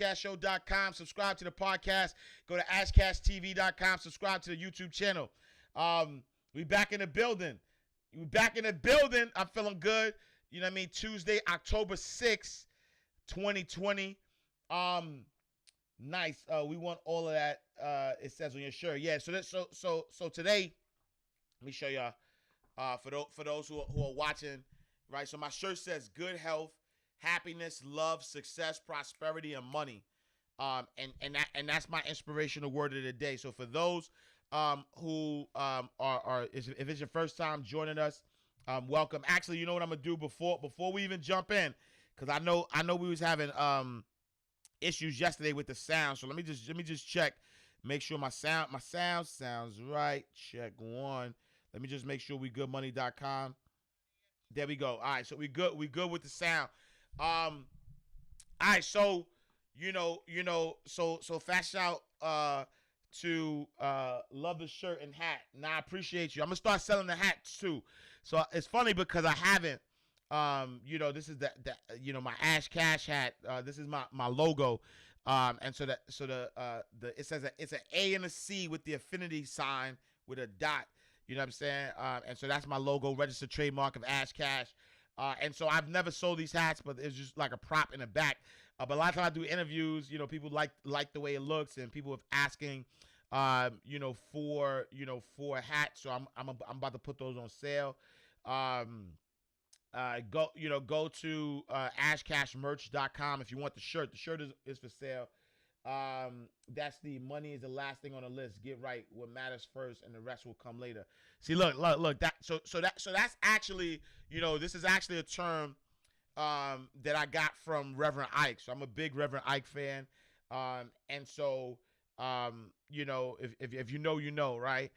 AshCashShow.com. Subscribe to the podcast. Go to AshCashTV.com. Subscribe to the YouTube channel. We back in the building. We back in the building. I'm feeling good. You know what I mean? Tuesday, October 6th, 2020. Nice. We want all of that. It says on your shirt. Yeah. So today, let me show y'all. For those who are watching, right? So my shirt says good health, happiness, love, success, prosperity, and money. And that's my inspirational word of the day. So for those who if it's your first time joining us, welcome. Actually, you know what I'm gonna do before we even jump in, because I know we was having issues yesterday with the sound. So let me just check, make sure my sound sounds right. Check one. Let me just make sure we goodmoney.com. There we go. All right, so we good with the sound. All right, so so fast shout to love the shirt and hat. Now I appreciate you. I'm gonna start selling the hats too. So it's funny because I haven't. This is the my Ash Cash hat. This is my logo. And so it says it's an A and a C with the affinity sign with a dot. You know what I'm saying? And so that's my logo, registered trademark of Ash Cash. And so I've never sold these hats, but it's just like a prop in the back. But a lot of times I do interviews, people like the way it looks, and people have asking, for a hat. So I'm about to put those on sale. Go to ashcashmerch.com if you want the shirt. The shirt is for sale. That's the money is the last thing on the list. Get right what matters first, and the rest will come later. See, look that so that's actually, this is actually a term that I got from Reverend Ike. So I'm a big Reverend Ike fan. And so if you know, right?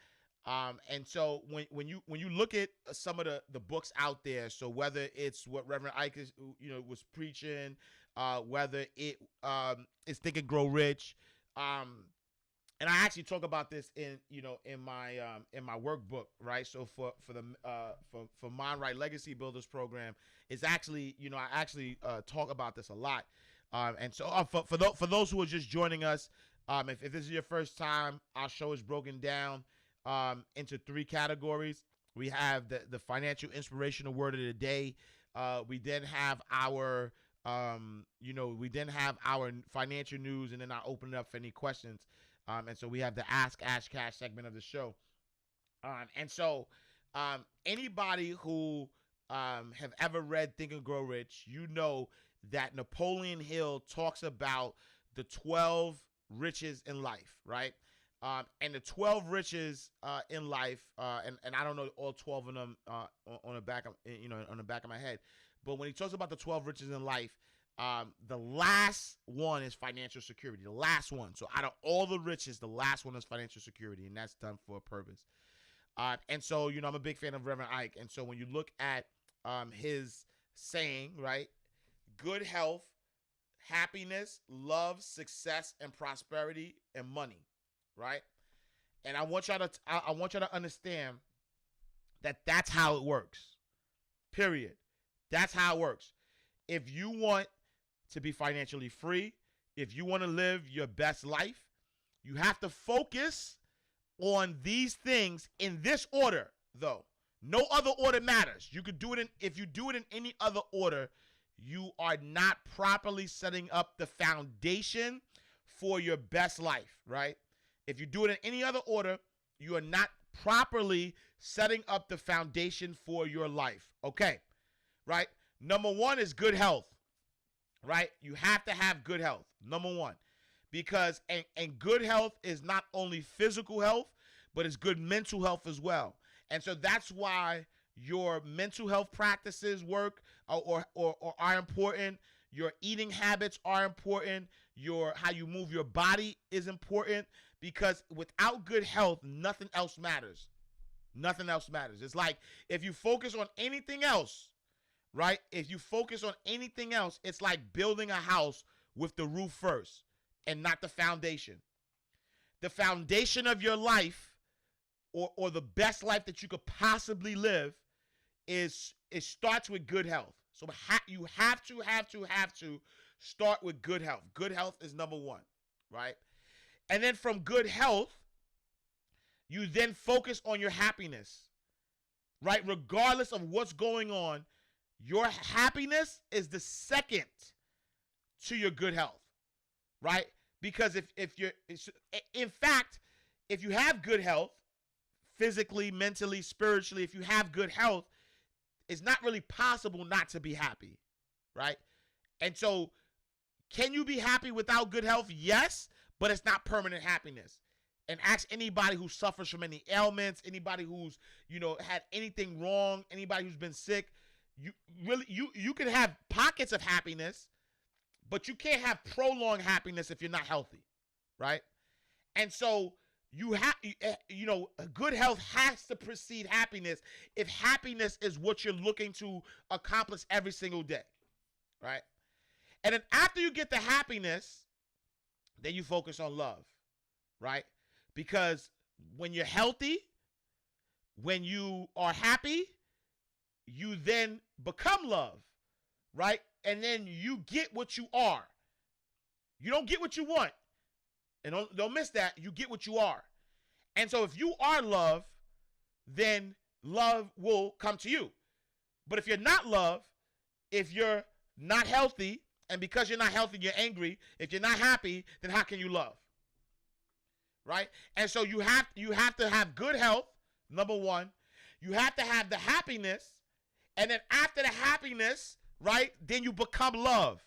And so when you look at some of the books out there, so whether it's what Reverend Ike was preaching, whether it is Think and Grow Rich, and I actually talk about this in my workbook, right? So for Mind Right Legacy Builders program, it's actually I actually talk about this a lot. And so for those who are just joining us, if this is your first time, our show is broken down into three categories. We have the financial inspirational word of the day. We then have our financial news, and then I open it up for any questions. And so we have the Ask Ash Cash segment of the show. And so anybody who have ever read Think and Grow Rich, that Napoleon Hill talks about the 12 riches in life, right? And the 12 riches in life, and I don't know all 12 of them on the back of my head, but when he talks about the 12 riches in life, the last one is financial security. The last one. So out of all the riches, the last one is financial security, and that's done for a purpose. And so I'm a big fan of Reverend Ike, and so when you look at his saying, right, good health, happiness, love, success, and prosperity, and money. Right, and I want y'all to understand that that's how it works. Period. That's how it works. If you want to be financially free, if you want to live your best life, you have to focus on these things in this order, though. No other order matters. You could do it if you do it in any other order, you are not properly setting up the foundation for your best life, right? If you do it in any other order, you are not properly setting up the foundation for your life. Okay, right? Number one is good health, right? You have to have good health, number one. Because, and good health is not only physical health, but it's good mental health as well. And so that's why your mental health practices work or are important. Your eating habits are important. How you move your body is important. Because without good health, nothing else matters. Nothing else matters. It's like if you focus on anything else, right? If you focus on anything else, it's like building a house with the roof first and not the foundation. The foundation of your life or the best life that you could possibly live it starts with good health. So you have to start with good health. Good health is number one, right? And then from good health, you then focus on your happiness, right? Regardless of what's going on, your happiness is the second to your good health, right? Because if you're, in fact, if you have good health, physically, mentally, spiritually, if you have good health, it's not really possible not to be happy, right? And so, can you be happy without good health? Yes, but it's not permanent happiness. And ask anybody who suffers from any ailments, anybody who's, had anything wrong, anybody who's been sick. You can have pockets of happiness, but you can't have prolonged happiness if you're not healthy, right? And so good health has to precede happiness if happiness is what you're looking to accomplish every single day, right? And then after you get the happiness, then you focus on love, right? Because when you're healthy, when you are happy, you then become love, right? And then you get what you are. You don't get what you want. And don't miss that. You get what you are. And so if you are love, then love will come to you. But if you're not love, if you're not healthy, and because you're not healthy, you're angry, if you're not happy, then how can you love? Right? And so you have to have good health, number one. You have to have the happiness. And then after the happiness, right, then you become love.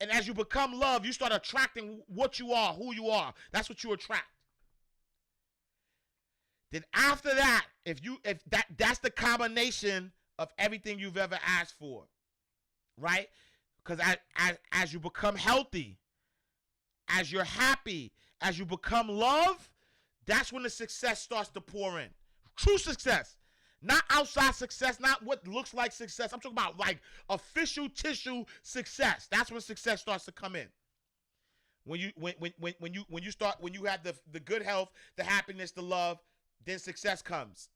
And as you become love, you start attracting what you are, who you are. That's what you attract. Then after that, if that's the combination of everything you've ever asked for, right? Because as you become healthy, as you're happy, as you become love, that's when the success starts to pour in. True success. Not outside success, not what looks like success. I'm talking about like official tissue success. That's when success starts to come in. When you have the good health, the happiness, the love, then success comes.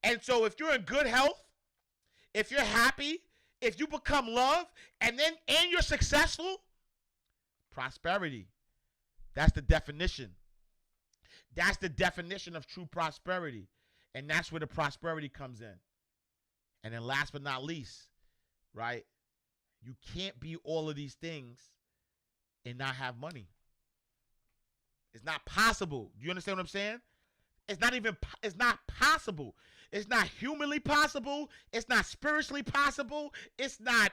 And so if you're in good health, if you're happy, if you become love, and you're successful, prosperity. That's the definition. That's the definition of true prosperity. And that's where the prosperity comes in. And then last but not least, right? You can't be all of these things and not have money. It's not possible. Do you understand what I'm saying? It's not possible. It's not humanly possible. It's not spiritually possible. It's not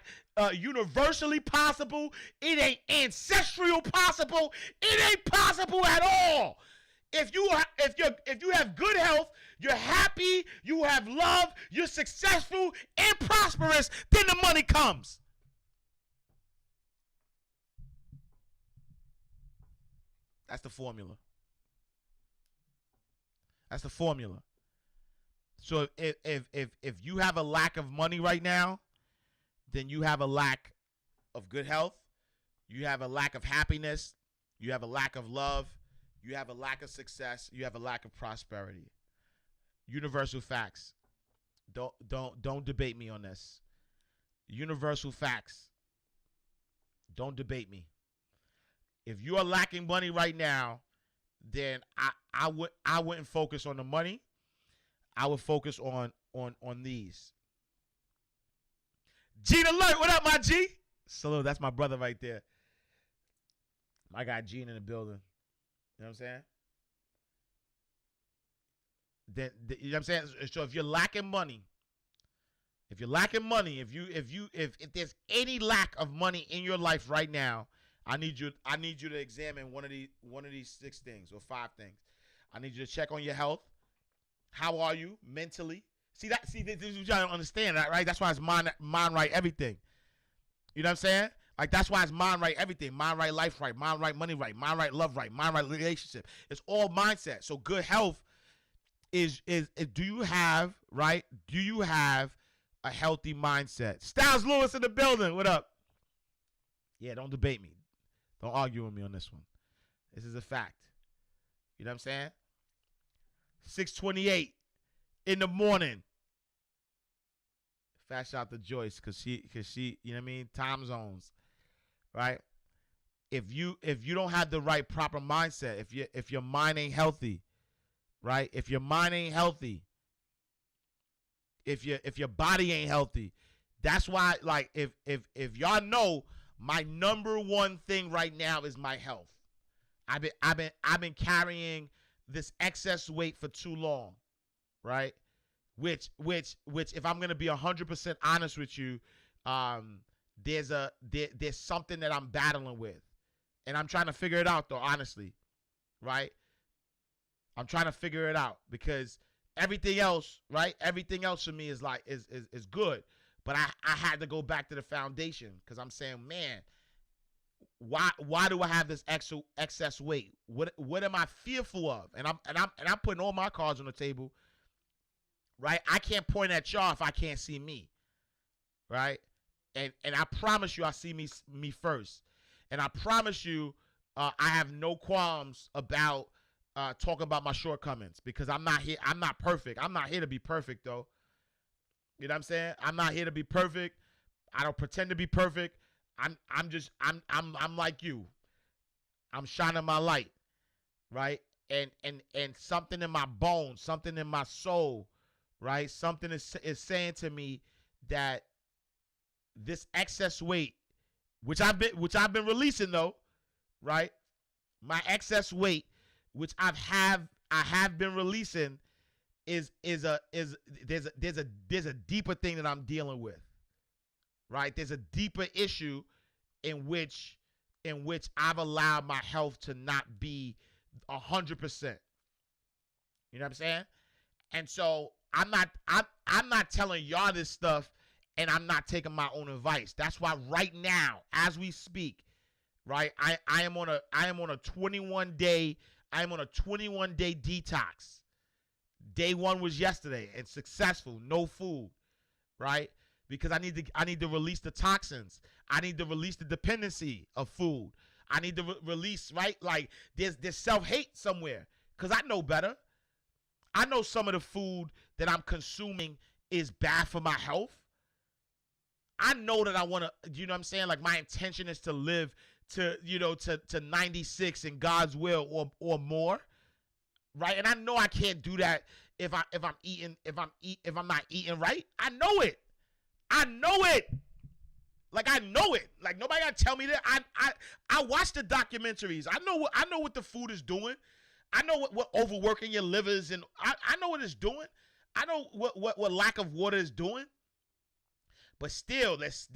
universally possible. It ain't ancestral possible. It ain't possible at all. If you have good health, you're happy, you have love, you're successful and prosperous, then the money comes. That's the formula. That's the formula. So if you have a lack of money right now, then you have a lack of good health, you have a lack of happiness, you have a lack of love, you have a lack of success, you have a lack of prosperity. Universal facts. Don't debate me on this. Universal facts. Don't debate me. If you are lacking money right now, then I wouldn't focus on the money. I would focus on these. Gene Alert, what up, my G? Salute, that's my brother right there. I got Gene in the building. You know what I'm saying? You know what I'm saying? So if you're lacking money, if there's any lack of money in your life right now, I need you to examine one of these 6 things or 5 things. I need you to check on your health. How are you mentally? This is what y'all don't understand, that, right? That's why it's mind right everything. You know what I'm saying? Like, that's why it's mind right everything. Mind right life right. Mind right money right. Mind right love right. Mind right relationship. It's all mindset. So good health is do you have a healthy mindset? Styles Lewis in the building. What up? Yeah, don't debate me. Don't argue with me on this one. This is a fact. You know what I'm saying? 6:28 in the morning. Fast shout to Joyce because she, you know what I mean? Time zones. right? If you don't have the right proper mindset, if your mind ain't healthy, right? If your mind ain't healthy, if your body ain't healthy, that's why, like, if y'all know, my number one thing right now is my health. I've been carrying this excess weight for too long, right? Which if I'm gonna be 100% honest with you, um, there's something that I'm battling with, and I'm trying to figure it out though, honestly, right? I'm trying to figure it out because everything else, right? Everything else for me is like is good, but I had to go back to the foundation because I'm saying, man, why do I have this excess weight? What am I fearful of? And I'm putting all my cards on the table, right? I can't point at y'all if I can't see me, right? And I promise you, I see me first, and I promise you, I have no qualms about talking about my shortcomings because I'm not here. I'm not perfect. I'm not here to be perfect though. You know what I'm saying? I'm not here to be perfect. I don't pretend to be perfect. I'm like you. I'm shining my light, right? And something in my bones, something in my soul, right? Something is saying to me that this excess weight, which I've been releasing though, right? My excess weight, which I have been releasing, is there's a deeper thing that I'm dealing with, right? There's a deeper issue in which I've allowed my health to not be 100%. You know what I'm saying? And so I'm not telling y'all this stuff, and I'm not taking my own advice. That's why right now, as we speak, right, I am on a 21-day detox. Day one was yesterday and successful, no food, right? Because I need to release the toxins. I need to release the dependency of food. I need to release, right? Like there's self-hate somewhere because I know better. I know some of the food that I'm consuming is bad for my health. I know that I want to, you know what I'm saying? Like my intention is to live to 96 in God's will or more, right? And I know I can't do that if I'm not eating right. I know it. Like I know it. Like nobody gotta tell me that. I watch the documentaries. I know what the food is doing. I know what overworking your livers, and I know what it's doing. I know what lack of water is doing. But still, there's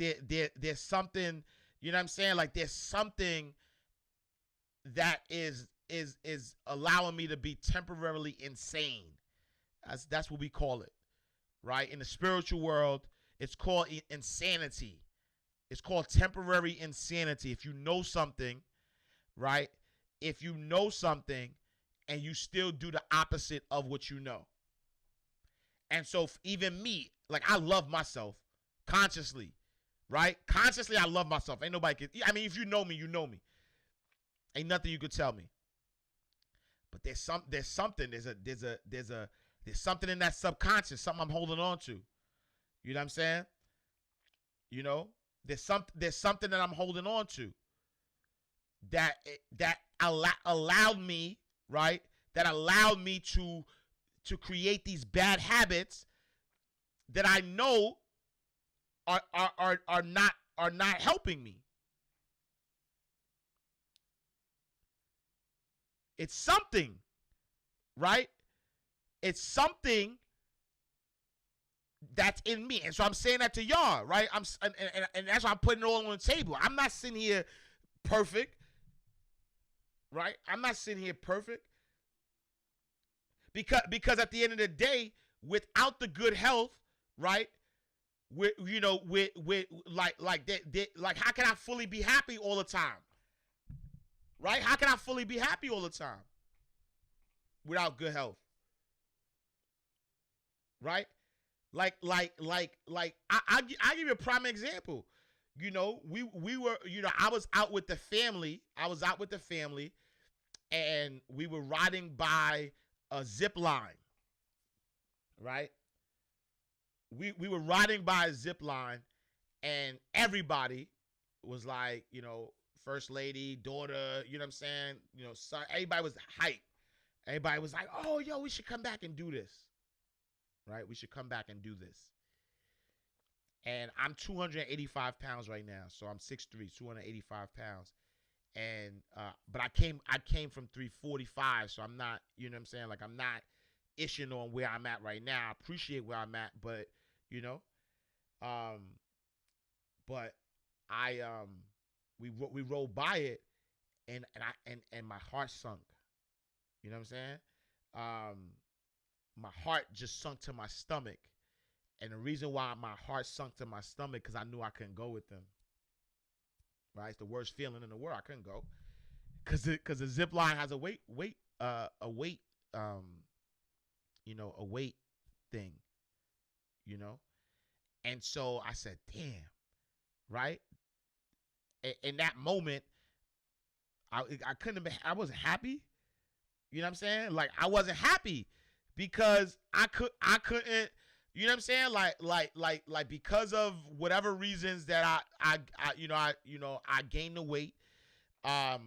something, you know what I'm saying? Like there's something that is allowing me to be temporarily insane. That's what we call it, right? In the spiritual world, it's called insanity. It's called temporary insanity. If you know something, right? If you know something and you still do the opposite of what you know. And so even me, like I love myself consciously, right? Consciously, I love myself. Ain't nobody can, I mean, if you know me, you know me. Ain't nothing you could tell me. But there's something in that subconscious, something I'm holding on to. You know what I'm saying? You know, there's something that I'm holding on to that allowed me, right? That allowed me to create these bad habits that I know are not helping me. It's something, right? It's something that's in me. And so I'm saying that to y'all, right? And that's why I'm putting it all on the table. I'm not sitting here perfect, right? I'm not sitting here perfect. Because at the end of the day, without the good health, right? With how can I fully be happy all the time? Right? How can I fully be happy all the time without good health? Right? I'll give you a prime example. You know, we were, you know, I was out with the family, and we were riding by a zip line, right? We were riding by a zip line, and everybody, was like, first lady, daughter, you know what I'm saying? Son, everybody was hype. Everybody was like, oh, yo, we should come back and do this. Right? We should come back and do this. And I'm 285 pounds right now. So I'm 6'3", 285 pounds. And but I came from 345, so I'm not, you know what I'm saying? Like, I'm not ishing on where I'm at right now. I appreciate where I'm at, but but I we rolled by it, and my heart sunk. You know what I'm saying? My heart just sunk to my stomach, and the reason why my heart sunk to my stomach, because I knew I couldn't go with them. Right, it's the worst feeling in the world. I couldn't go, because the zip line has a weight thing, and so I said, damn, right. In that moment, I couldn't have been, I wasn't happy. You know what I'm saying? Like, I wasn't happy because I couldn't. You know what I'm saying? Like because of whatever reasons that I gained the weight. I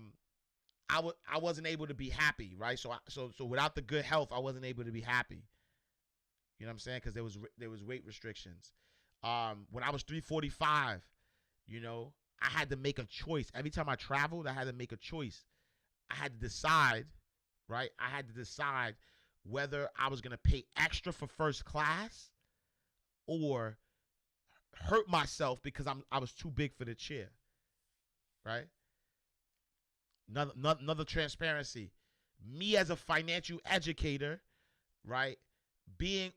wasn't able to be happy, right? So without the good health, I wasn't able to be happy. You know what I'm saying? Because there was weight restrictions. When I was 345, I had to make a choice. Every time I traveled, I had to make a choice. I had to decide, right? I had to decide whether I was gonna pay extra for first class or hurt myself because I was too big for the chair, right? Another transparency. Me as a financial educator, right? Being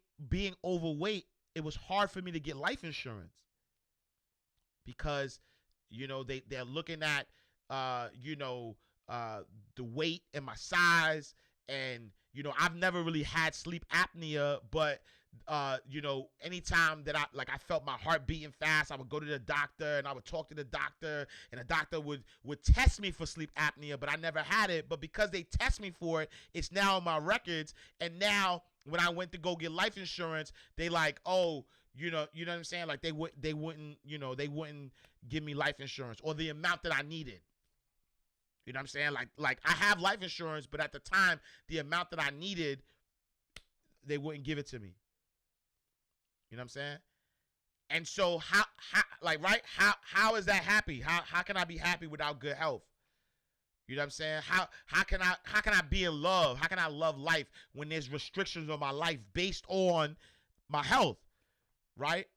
overweight, it was hard for me to get life insurance because they're looking at the weight and my size, and I've never really had sleep apnea, but anytime that I felt my heart beating fast, I would go to the doctor and I would talk to the doctor, and the doctor would test me for sleep apnea, but I never had it. But because they test me for it, it's now on my records. And now when I went to go get life insurance, they like, oh, you know what I'm saying? Like, they wouldn't give me life insurance or the amount that I needed. You know what I'm saying? Like I have life insurance, but at the time, the amount that I needed, they wouldn't give it to me. You know what I'm saying? And so how is that happy? How can I be happy without good health? You know what I'm saying? How can I be in love? How can I love life when there's restrictions on my life based on my health? Right?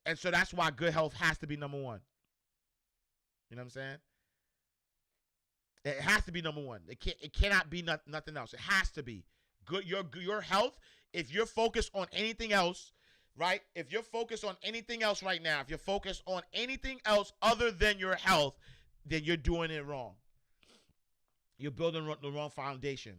And so that's why good health has to be number one. You know what I'm saying? It has to be number one. It cannot be nothing else. It has to be good. Your health. If you're focused on anything else, right? If you're focused on anything else right now, if you're focused on anything else other than your health, then you're doing it wrong. You're building the wrong foundation.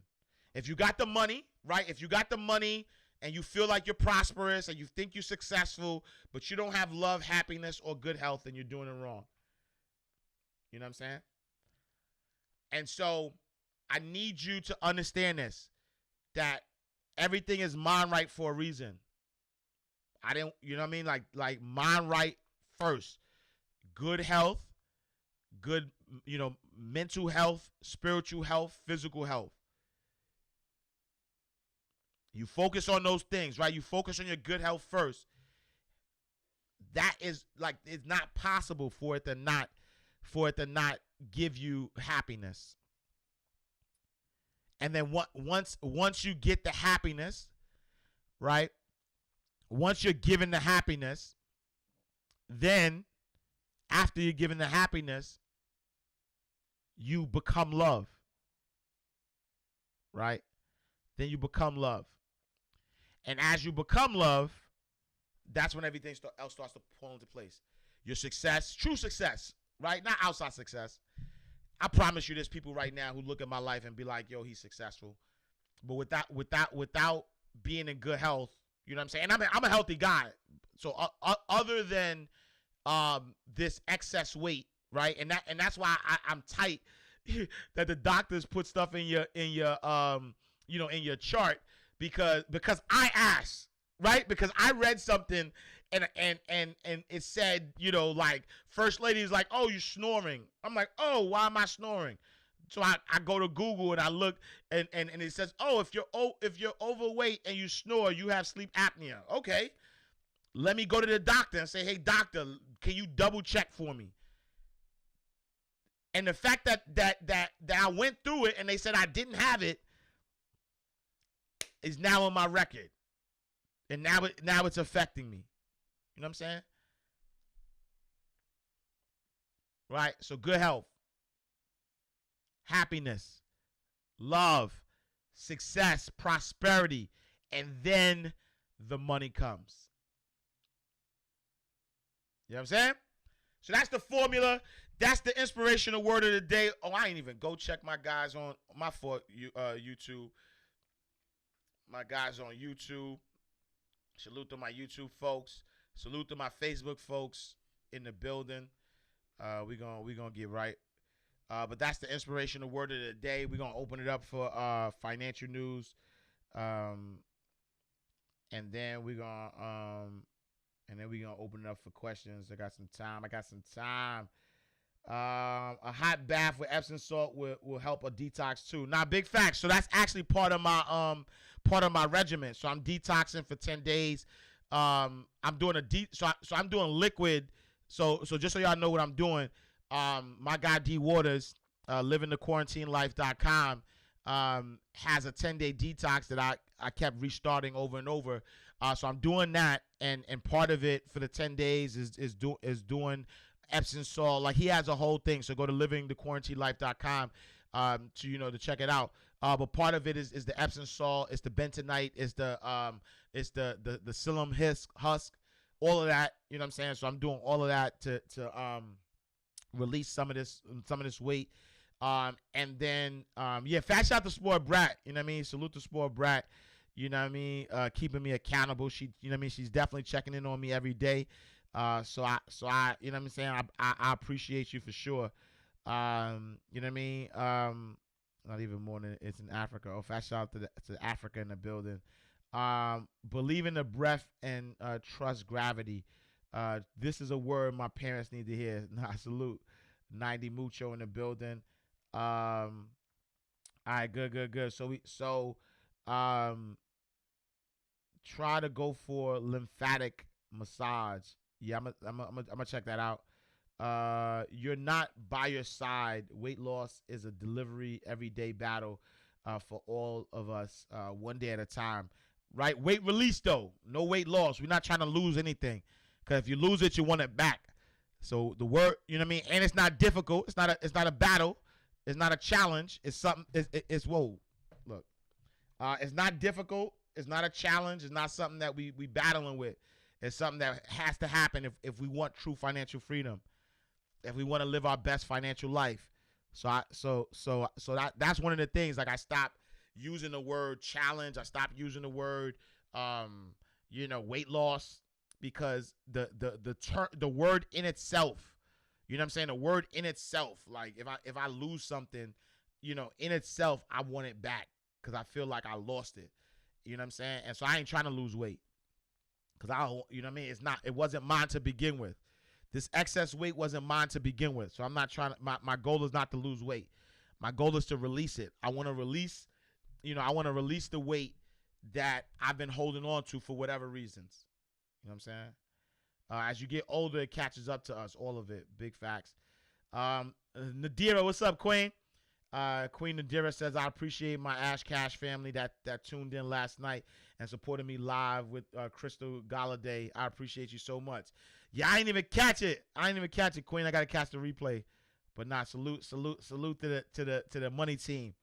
If you got the money, right? If you got the money and you feel like you're prosperous and you think you're successful, but you don't have love, happiness, or good health, then you're doing it wrong. You know what I'm saying? And so I need you to understand this, that everything is mind right for a reason. You know what I mean? Like mind right first. Good health, good, mental health, spiritual health, physical health. You focus on those things, right? You focus on your good health first. That is it's not possible for it to not give you happiness. And then once you get the happiness, right? Once you're given the happiness, then after you're given the happiness, you become love. Right? Then you become love. And as you become love, that's when everything else starts to fall into place. Your success, true success, right? Not outside success. I promise you, there's people right now who look at my life and be like, yo, he's successful. But without being in good health, you know what I'm saying? And I'm a healthy guy. So other than this excess weight, right? And that's why I'm tight that the doctors put stuff in your in your chart because I asked, right? Because I read something and it said, like, First Lady is like, oh, you're snoring. I'm like, oh, why am I snoring? So I go to Google and I look, and it says, oh, if you're overweight and you snore, you have sleep apnea. Okay, let me go to the doctor and say, hey, doctor, can you double check for me? And the fact that I went through it and they said I didn't have it is now on my record, and now it's affecting me. You know what I'm saying? Right? So good health, happiness, love, success, prosperity, and then the money comes. You know what I'm saying? So that's the formula. That's the inspirational word of the day. Oh, I ain't even go check my guys on my YouTube. My guys on YouTube. Salute to my YouTube folks. Salute to my Facebook folks in the building. We gonna get right. But that's the inspirational word of the day. We're gonna open it up for financial news. And then we're gonna open it up for questions. I got some time. A hot bath with Epsom salt will help a detox too. Now, big facts. So that's actually part of my regimen. So I'm detoxing for 10 days. I'm doing so I'm doing liquid. So just so y'all know what I'm doing, my guy D Waters, livingthequarantinelife.com, has a 10-day detox that I kept restarting over and over. So I'm doing that, and part of it for the 10 days is doing Epsom salt. Like, he has a whole thing. So go to livingthequarantinelife.com to check it out. But part of it is the Epsom salt, it's the bentonite, it's the psyllium husk, all of that. You know what I'm saying? So I'm doing all of that to release some of this weight. And then fat shout to Sport Brat. You know what I mean? Salute to Sport Brat. You know what I mean? Keeping me accountable. She, you know what I mean? She's definitely checking in on me every day. So I, you know what I'm saying? I appreciate you for sure. You know what I mean? Not even more than it's in Africa. Oh, fast shout out to Africa in the building. Believe in the breath and trust gravity. This is a word my parents need to hear. Nah, salute. 90 Mucho in the building. All right, good. So try to go for lymphatic massage. Yeah, I'm gonna check that out. You're not by your side. Weight loss is a delivery everyday battle for all of us, one day at a time. Right? Weight release though, no weight loss. We're not trying to lose anything, because if you lose it, you want it back. So the word, you know what I mean, and it's not difficult. It's not a battle. It's not a challenge. It's something. It's whoa, look. It's not difficult. It's not a challenge. It's not something that we battling with. It's something that has to happen if we want true financial freedom, if we want to live our best financial life. So that's one of the things. Like, I stopped using the word challenge. I stopped using the word weight loss, because the word in itself, you know what I'm saying? The word in itself, like, if I lose something, in itself, I want it back, because I feel like I lost it. You know what I'm saying? And so I ain't trying to lose weight, because you know what I mean? It wasn't mine to begin with. This excess weight wasn't mine to begin with. So I'm not trying to, my goal is not to lose weight. My goal is to release it. I want to release the weight that I've been holding on to for whatever reasons. You know what I'm saying? As you get older, it catches up to us, all of it. Big facts. Nadira, what's up, Queen? Queen Nadira says, I appreciate my Ash Cash family that tuned in last night and supported me live with Crystal Galladay. I appreciate you so much. Yeah, I ain't even catch it, Queen. I gotta catch the replay. But salute to the money team.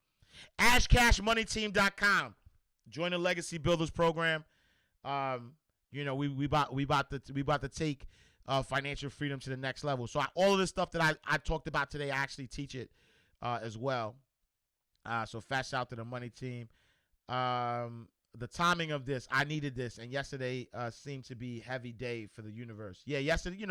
AshCashMoneyTeam.com. Join the Legacy Builders program. We about to take financial freedom to the next level. So all of this stuff that I talked about today, I actually teach it as well. So fast shout to the money team. The timing of this, I needed this, and yesterday seemed to be heavy day for the universe. Yeah, yesterday,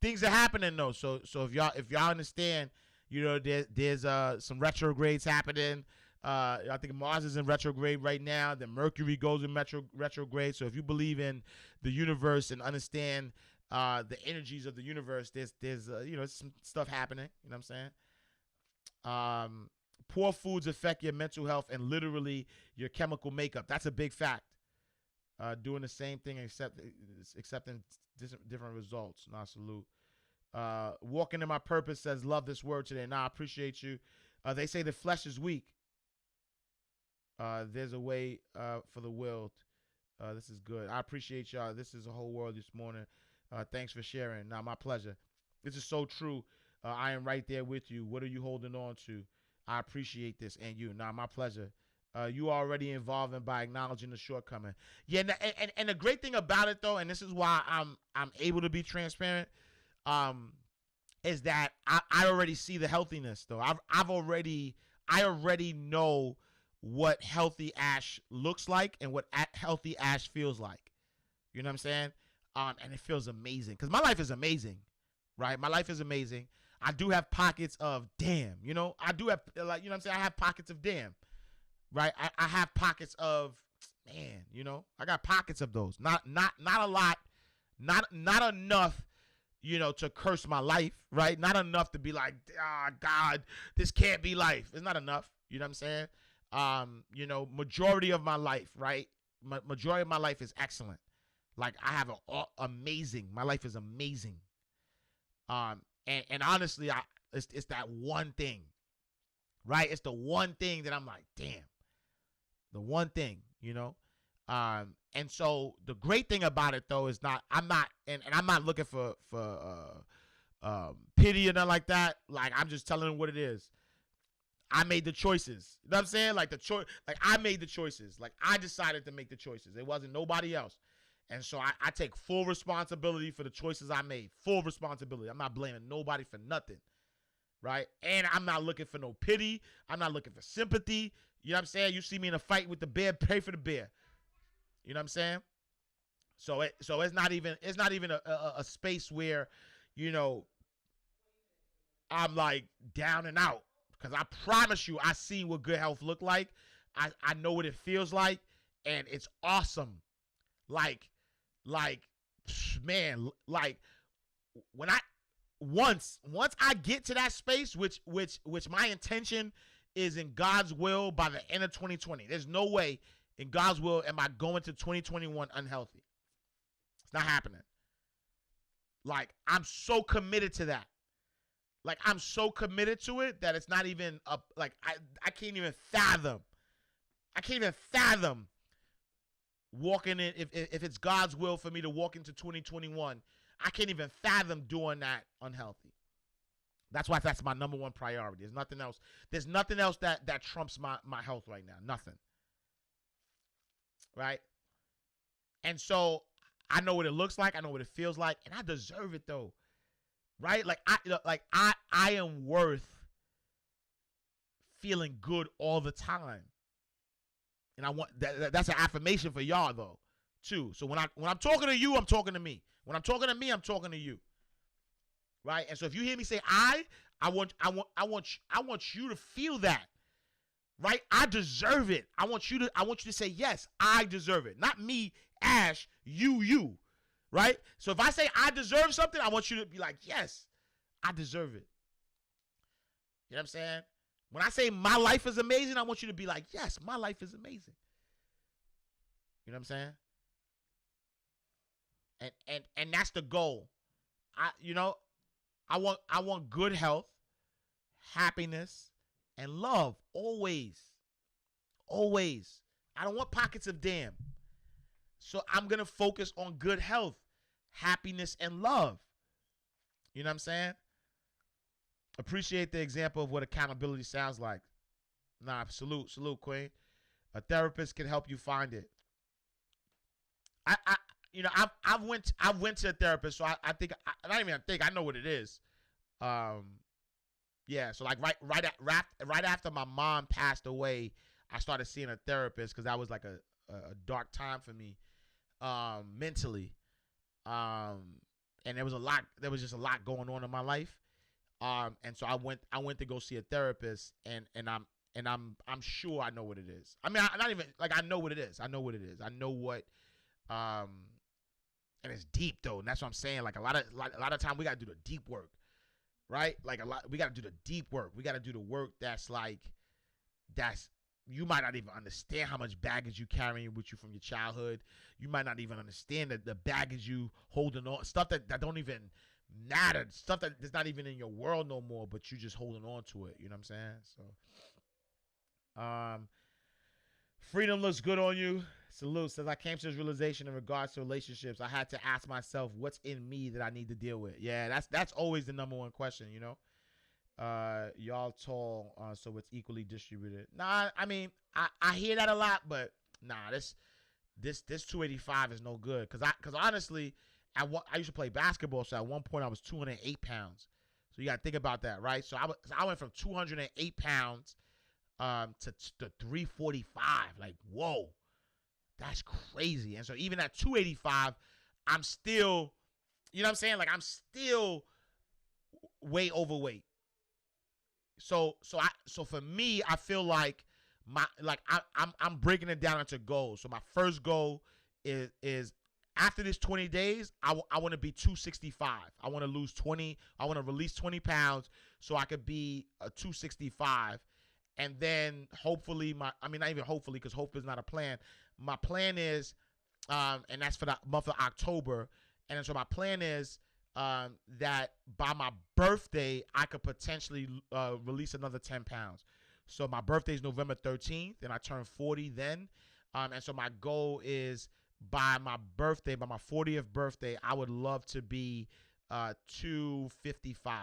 things are happening though. So if y'all understand, there's some retrogrades happening. I think Mars is in retrograde right now. Then Mercury goes in retrograde. So if you believe in the universe and understand the energies of the universe, there's some stuff happening. You know what I'm saying? Poor foods affect your mental health and literally your chemical makeup. That's a big fact. Doing the same thing accepting different results. Nah, salute. Walking in my purpose says, love this word today. Nah, I appreciate you. They say the flesh is weak. There's a way for the will. This is good. I appreciate y'all. This is a whole world this morning. Thanks for sharing. Nah, my pleasure. This is so true. I am right there with you. What are you holding on to? I appreciate this and you. Nah, my pleasure. You already involved by acknowledging the shortcoming. Yeah, and the great thing about it though, and this is why I'm able to be transparent, is that I already see the healthiness though. I already know what healthy Ash looks like and what healthy Ash feels like. You know what I'm saying? And it feels amazing because my life is amazing, right? My life is amazing. I do have pockets of damn, I do have what I'm saying? I have pockets of damn, right? I have pockets of, man, I got pockets of those. Not a lot, not enough, to curse my life, right? Not enough to be like, God, this can't be life. It's not enough. You know what I'm saying? Majority of my life, right? Majority of my life is excellent. Like I have amazing. My life is amazing. And honestly, it's that one thing, right? It's the one thing that I'm like, damn, the one thing, and so the great thing about it though is I'm not looking for pity or nothing like that. Like I'm just telling them what it is. I made the choices. You know what I'm saying? Like I made the choices. Like I decided to make the choices. It wasn't nobody else. And so I take full responsibility for the choices I made. Full responsibility. I'm not blaming nobody for nothing. Right? And I'm not looking for no pity. I'm not looking for sympathy. You know what I'm saying? You see me in a fight with the bear, pray for the bear. You know what I'm saying? So it's not even a space where, I'm like down and out. Because I promise you, I seen what good health look like. I know what it feels like. And it's awesome. Like, man, like when once I get to that space, which my intention is in God's will by the end of 2020. There's no way in God's will am I going to 2021 unhealthy. It's not happening. Like I'm so committed to that. Like I'm so committed to it that it's not even up. Like I can't even fathom. I can't even fathom walking in if it's God's will for me to walk into 2021. I can't even fathom doing that unhealthy. That's why that's my number one priority. There's nothing else. There's nothing else that trumps my health right now. Nothing. Right? And so I know what it looks like. I know what it feels like, and I deserve it though. Right? Like I am worth feeling good all the time. And I want that's an affirmation for y'all though, too. So when I'm talking to you, I'm talking to me. When I'm talking to me, I'm talking to you. Right? And so if you hear me say I want you to feel that. Right? I deserve it. I want you to say yes, I deserve it. Not me, Ash, you. Right? So if I say I deserve something, I want you to be like, yes, I deserve it. You know what I'm saying? When I say my life is amazing, I want you to be like, yes, my life is amazing. You know what I'm saying? And that's the goal. I want good health, happiness, and love always. Always. I don't want pockets of damn. So I'm going to focus on good health, happiness, and love. You know what I'm saying? Appreciate the example of what accountability sounds like. Nah, salute, Queen. A therapist can help you find it. I've went to a therapist, so I think I know what it is. Yeah. So like right after my mom passed away, I started seeing a therapist because that was like a dark time for me, mentally. And there was just a lot going on in my life. And so I went to go see a therapist, and and I'm sure I know what it is. I mean, I not even like I know what it is. I know what it is. I know what and it's deep though, and that's what I'm saying. Like a lot of time we gotta do the deep work, right? Like we gotta do the deep work. We gotta do the work that's you might not even understand how much baggage you carrying with you from your childhood. You might not even understand the baggage you holding on, stuff that don't even matter, stuff that's not even in your world no more, but you just holding on to it. You know what I'm saying? So, freedom looks good on you. Salute. Says I came to this realization in regards to relationships. I had to ask myself, what's in me that I need to deal with? Yeah, that's always the number one question, you know. Y'all tall, so it's equally distributed. Nah, I mean, I hear that a lot, but nah, this 285 is no good. Cause honestly, I used to play basketball, so at one point I was 208 pounds. So you gotta think about that, right? So I went from 208 pounds to 345. Like, whoa, that's crazy. And so even at 285, I'm still, you know what I'm saying? Like I'm still way overweight. So for me, I feel like I'm breaking it down into goals. So my first goal is after this 20 days, I want to be 265. I want to lose 20. I want to release 20 pounds so I could be a 265. And then hopefully not even hopefully, because hope is not a plan. My plan is, and that's for the month of October. And then so my plan is that by my birthday, I could potentially release another 10 pounds. So my birthday is November 13th, and I turn 40 then. And so my goal is by my 40th birthday, I would love to be 255.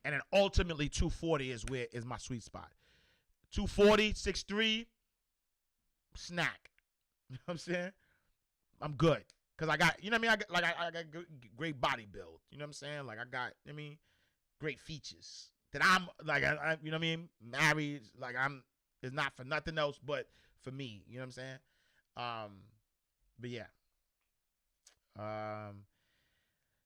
And then ultimately 240 is my sweet spot. 240, 6'3", snack. You know what I'm saying? I'm good. Because I got, you know what I mean? I got great body build. You know what I'm saying? Like I got, I mean, great features. That I'm, like, I you know what I mean? Married, like it's not for nothing else but for me. You know what I'm saying? But yeah.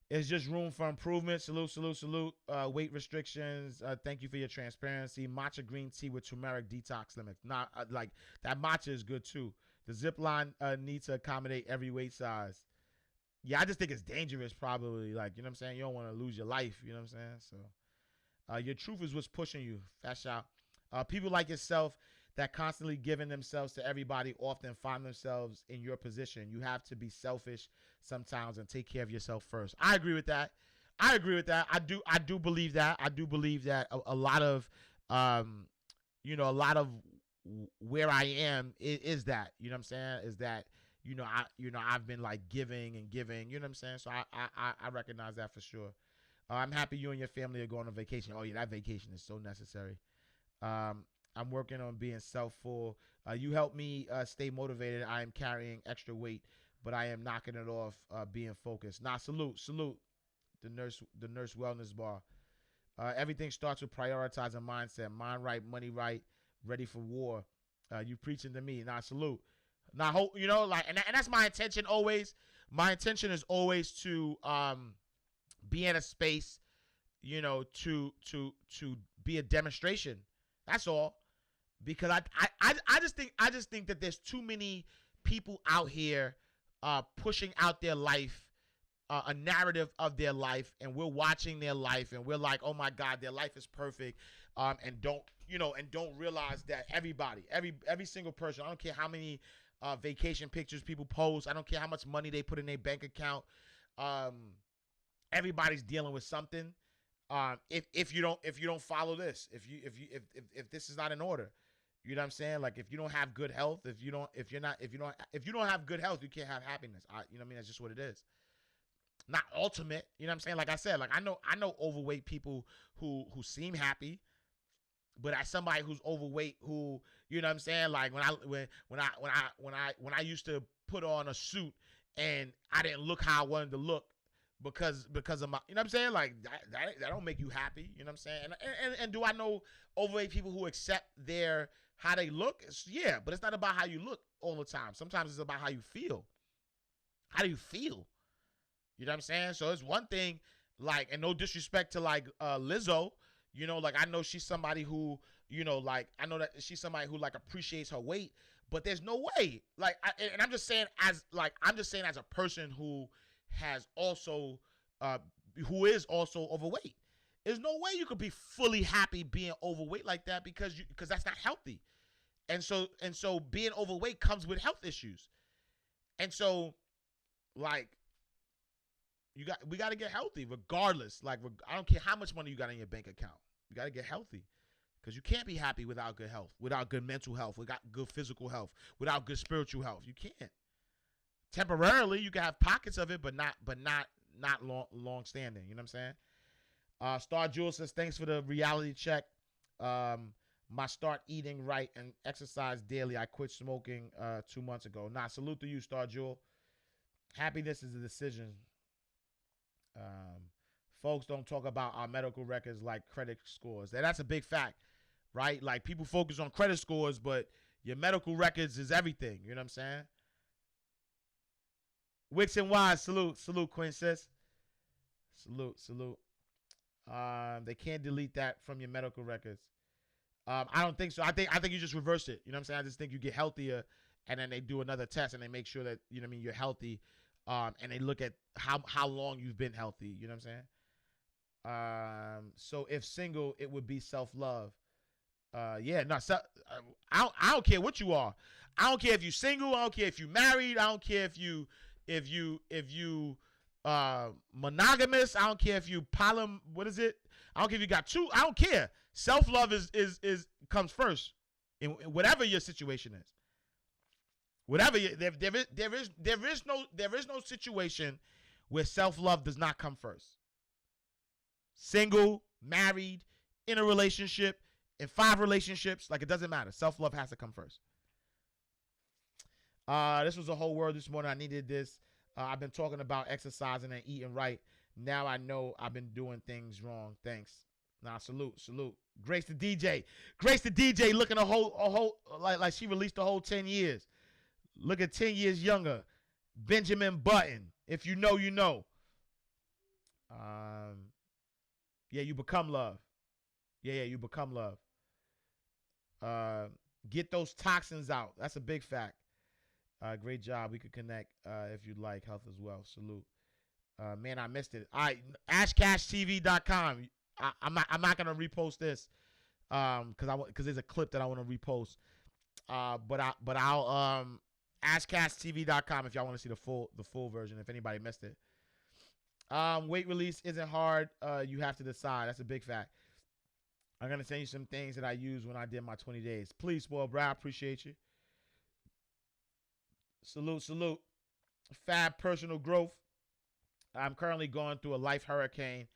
It's just room for improvement. Salute. Weight restrictions. Thank you for your transparency. Matcha green tea with turmeric detox limits. Not like that matcha is good too. The zip line needs to accommodate every weight size. Yeah, I just think it's dangerous probably. Like, you know what I'm saying? You don't want to lose your life. You know what I'm saying? So your truth is what's pushing you. Fat shout. People like yourself that constantly giving themselves to everybody often find themselves in your position. You have to be selfish sometimes and take care of yourself first. I agree with that. I do believe that. I do believe that a lot of, a lot of where I am is that, you know what I'm saying? Is that, I've been like giving and giving, you know what I'm saying? So I recognize that for sure. I'm happy you and your family are going on vacation. Oh yeah, that vacation is so necessary. I'm working on being self-full. You help me stay motivated. I am carrying extra weight, but I am knocking it off, being focused. Nah, salute. The nurse wellness bar. Everything starts with prioritizing mindset. Mind right, money right, ready for war. You preaching to me. Nah, salute. Nah, and that's my intention always. My intention is always to be in a space, to be a demonstration. That's all. Because I just think that there's too many people out here pushing out their life, a narrative of their life, and we're watching their life and we're like, oh my God, their life is perfect, and don't realize that every single person, I don't care how many vacation pictures people post, I don't care how much money they put in their bank account, everybody's dealing with something. If you don't follow this, if this is not in order, you know what I'm saying? Like if you don't have good health, if you don't have good health, you can't have happiness. You know what I mean? That's just what it is. Not ultimate, you know what I'm saying? Like I said, like I know overweight people who seem happy, but as somebody who's overweight, who, you know what I'm saying? Like when I used to put on a suit and I didn't look how I wanted to look, because of my, you know what I'm saying? Like that don't make you happy, you know what I'm saying? And do I know overweight people who accept how they look? Yeah, but it's not about how you look all the time. Sometimes it's about how you feel. How do you feel? You know what I'm saying? So it's one thing, like, and no disrespect to like Lizzo, You know, like I know she's somebody who, you know, like I know that she's somebody who like appreciates her weight, but there's no way. Like, and I'm just saying as a person who has also, who is also overweight. There's no way you could be fully happy being overweight like that because that's not healthy. And so being overweight comes with health issues. And so like we got to get healthy regardless. Like I don't care how much money you got in your bank account. You got to get healthy because you can't be happy without good health, without good mental health, without good physical health, without good spiritual health. You can't. Temporarily, you can have pockets of it, but not long standing. You know what I'm saying? Star Jewel says thanks for the reality check. My start eating right and exercise daily. I quit smoking 2 months ago. Nah, salute to you, Star Jewel. Happiness is a decision. Folks don't talk about our medical records like credit scores. That's a big fact, right? Like people focus on credit scores, but your medical records is everything. You know what I'm saying? Wicks and Wise, salute, Quinn sis. Salute. They can't delete that from your medical records. I don't think so. I think you just reverse it. You know what I'm saying? I just think you get healthier, and then they do another test, and they make sure that you know what I mean you're healthy, and they look at how long you've been healthy. You know what I'm saying? So if single, it would be self-love. Yeah, no, I don't care what you are. I don't care if you're single. I don't care if you're married. I don't care if you monogamous. I don't care if you what is it? I don't care if you got two. I don't care. Self-love is comes first in whatever your situation is. Whatever there is no situation where self-love does not come first. Single, married, in a relationship, in 5 relationships, like it doesn't matter. Self-love has to come first. This was a whole word this morning. I needed this. I've been talking about exercising and eating right. Now I know I've been doing things wrong. Thanks. Nah, salute. Grace the DJ looking a whole like she released a whole 10 years. Look at 10 years younger. Benjamin Button. If you know, you know. Yeah, you become love. Yeah, you become love. Get those toxins out. That's a big fact. Great job. We could connect if you'd like. Health as well. Salute. Man, I missed it. All right, ashcashtv.com. I'm not gonna repost this because there's a clip that I want to repost. But I'll ashcashtv.com if y'all want to see the full version. If anybody missed it. Weight release isn't hard. You have to decide. That's a big fact. I'm gonna send you some things that I used when I did my 20 days. Please, spoil bro. I appreciate you. Salute. Fab personal growth. I'm currently going through a life hurricane,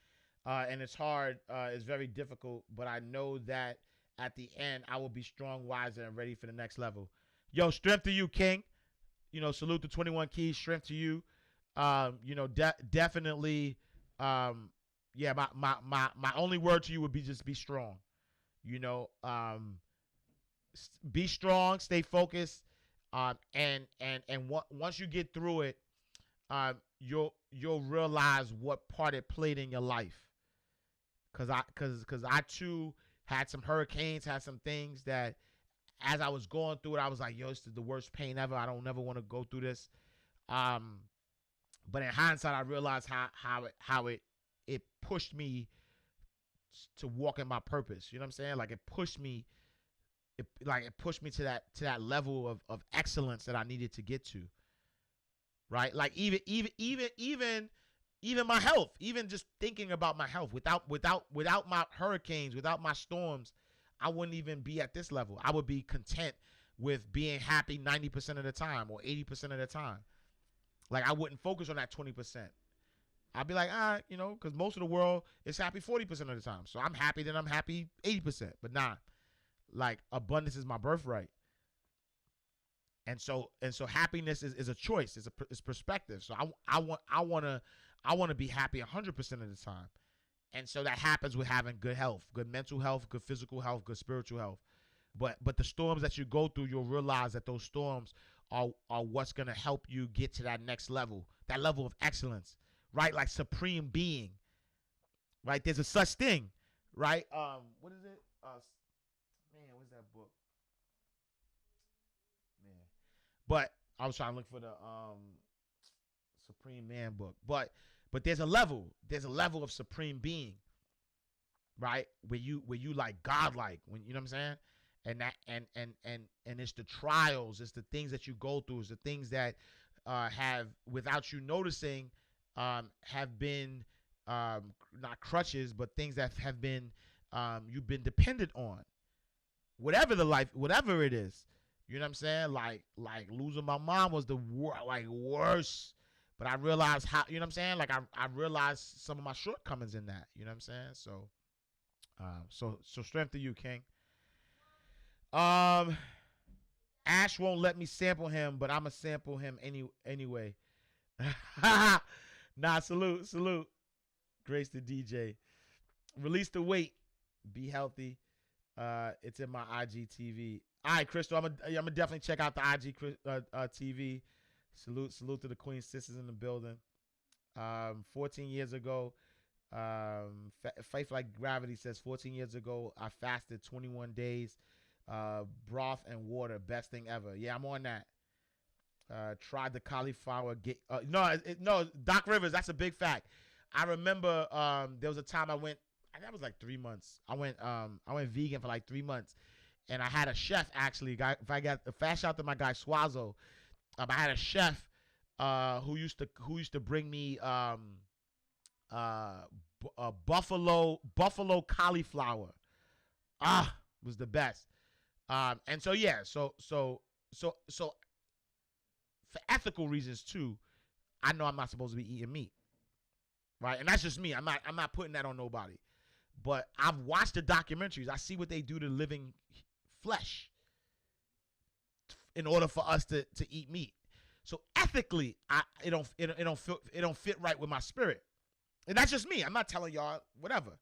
and it's hard. It's very difficult, but I know that at the end, I will be strong, wiser, and ready for the next level. Yo, strength to you, King. You know, salute to 21 Keys. Strength to you. You know, definitely. Yeah, my only word to you would be just be strong. You know, be strong, stay focused. And once you get through it, you'll realize what part it played in your life. Cause I too had some hurricanes, had some things that as I was going through it, I was like, yo, this is the worst pain ever. I don't never want to go through this. But in hindsight, I realized how it pushed me to walk in my purpose. You know what I'm saying? Like it pushed me to that level of excellence that I needed to get to. Right? Like even my health, even just thinking about my health, without my hurricanes, without my storms, I wouldn't even be at this level. I would be content with being happy 90% of the time or 80% of the time. Like I wouldn't focus on that 20%. I'd be like, you know, because most of the world is happy 40% of the time. So I'm happy that I'm happy 80%. But nah, like abundance is my birthright. And so happiness is a choice. It's perspective. So I want to be happy 100% of the time. And so that happens with having good health, good mental health, good physical health, good spiritual health. But the storms that you go through, you'll realize that those storms are what's going to help you get to that next level, that level of excellence, right? Like supreme being, right? There's a such thing, right? What is it? Man, what's that book? Man, but I was trying to look for the Supreme Man book, but there's a level. There's a level of supreme being, right? Where you like godlike, when you know what I'm saying, and that and it's the trials, it's the things that you go through, it's the things that have without you noticing have been not crutches, but things that have been you've been dependent on, whatever it is. You know what I'm saying? Like losing my mom was the worst. But I realized how, you know what I'm saying? Like I realized some of my shortcomings in that. You know what I'm saying? So strength to you, King. Um, Ash won't let me sample him, but I'ma sample him anyway. Nah, salute. Grace the DJ. Release the weight. Be healthy. It's in my IGTV. All right, Crystal, I'm gonna definitely check out the IG TV. Salute to the Queen Sisters in the building. 14 years ago, Faith Like Gravity says 14 years ago, I fasted 21 days, broth and water, best thing ever. Yeah, I'm on that. Tried the cauliflower. No, Doc Rivers, that's a big fact. I remember there was a time I went, and that was like 3 months. I went vegan for like 3 months, and I had a chef actually. If I got a fast shout to my guy Swazo. I had a chef who used to bring me buffalo cauliflower. Was the best. And so yeah, so for ethical reasons too, I know I'm not supposed to be eating meat, right? And that's just me. I'm not putting that on nobody. But I've watched the documentaries. I see what they do to living flesh in order for us to eat meat. So ethically, it don't fit right with my spirit. And that's just me. I'm not telling y'all whatever.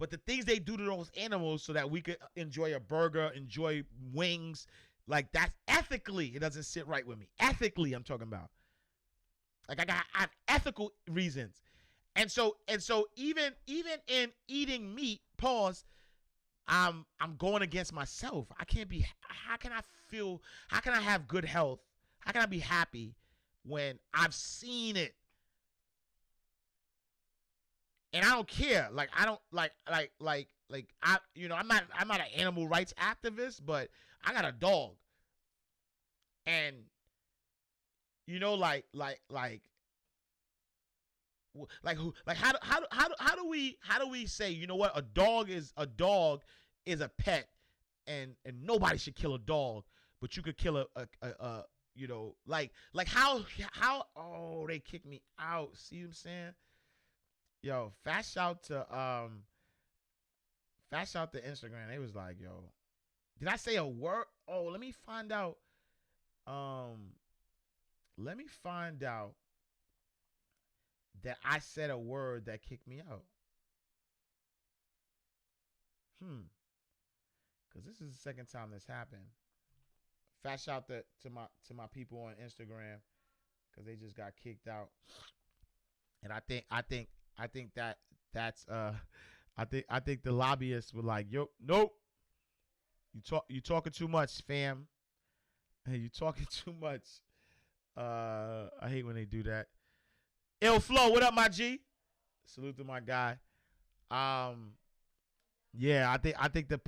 But the things they do to those animals so that we could enjoy a burger, enjoy wings, like that's ethically, it doesn't sit right with me. Ethically, I'm talking about. Like I have ethical reasons. And so even in eating meat, pause, I'm going against myself. How can I have good health? How can I be happy when I've seen it? And I don't care. Like I don't like I'm not an animal rights activist, but I got a dog. And how do we say, you know what, a dog is a pet, and nobody should kill a dog, but you could kill a how oh, they kicked me out. See what I'm saying? Yo, fast shout to Instagram. They was like, yo, did I say a word? Oh, let me find out that I said a word that kicked me out. Because this is the second time this happened. Fast shout to my people on Instagram, because they just got kicked out. And I think that's I think the lobbyists were like, yo, nope. You talking too much, fam. Hey, you talking too much. I hate when they do that. Ill Flow, what up, my G? Salute to my guy. Yeah, I think the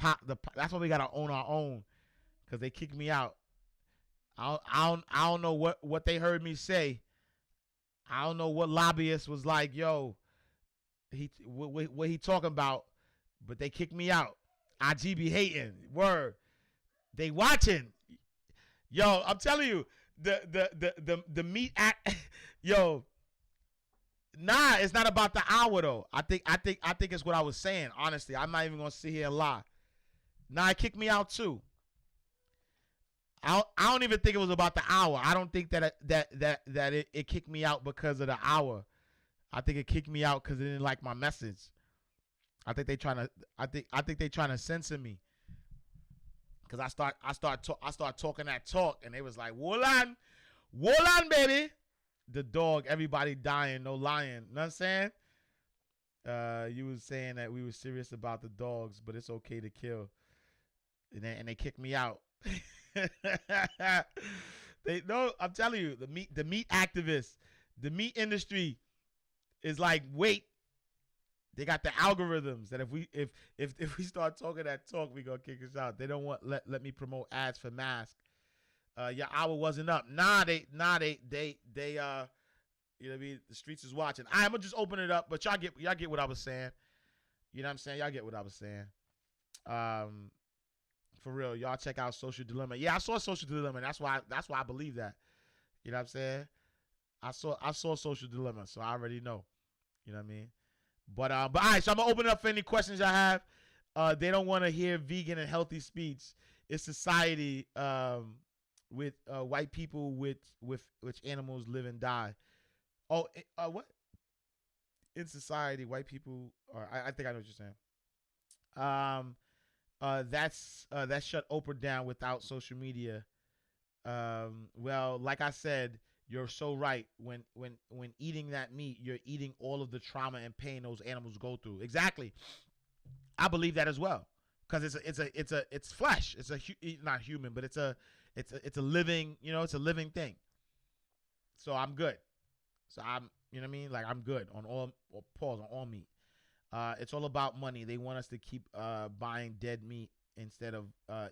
that's why we gotta own our own, because they kicked me out. I don't know what they heard me say. I don't know what lobbyist was like, yo, what he talking about, but they kicked me out. IG be hating. Word. They watching. Yo, I'm telling you, the meat act, yo. Nah, it's not about the hour though. I think it's what I was saying. Honestly, I'm not even gonna sit here and lie. Nah, it kicked me out too. I don't even think it was about the hour. I don't think that it kicked me out because of the hour. I think it kicked me out because they didn't like my message. I think they trying to censor me. Cause I start talking that talk, and they was like, Wolan, baby. The dog, everybody dying, no lying. You know what I'm saying? You was saying that we were serious about the dogs, but it's okay to kill, and they kicked me out. They no, I'm telling you, the meat activists, the meat industry is like, wait, they got the algorithms that if we start talking that talk, we gonna kick us out. They don't want let me promote ads for masks. Your hour wasn't up. They you know what I mean? The streets is watching. I'm gonna just open it up, but y'all get what I was saying. You know what I'm saying? Y'all get what I was saying. For real, y'all check out Social Dilemma. Yeah, I saw Social Dilemma. That's why I believe that. You know what I'm saying? I saw Social Dilemma, so I already know. You know what I mean? But all right, so I'm gonna open it up for any questions y'all have. They don't want to hear vegan and healthy speech. It's society with white people with which animals live and die. Oh, what? In society, white people are. I think I know what you're saying. That shut Oprah down without social media. Well, like I said, you're so right. When eating that meat, you're eating all of the trauma and pain those animals go through. Exactly. I believe that as well, because it's flesh. It's not human, but it's a living, it's a living thing. So I'm good. So you know what I mean? Like, I'm good on on all meat. It's all about money. They want us to keep buying dead meat instead of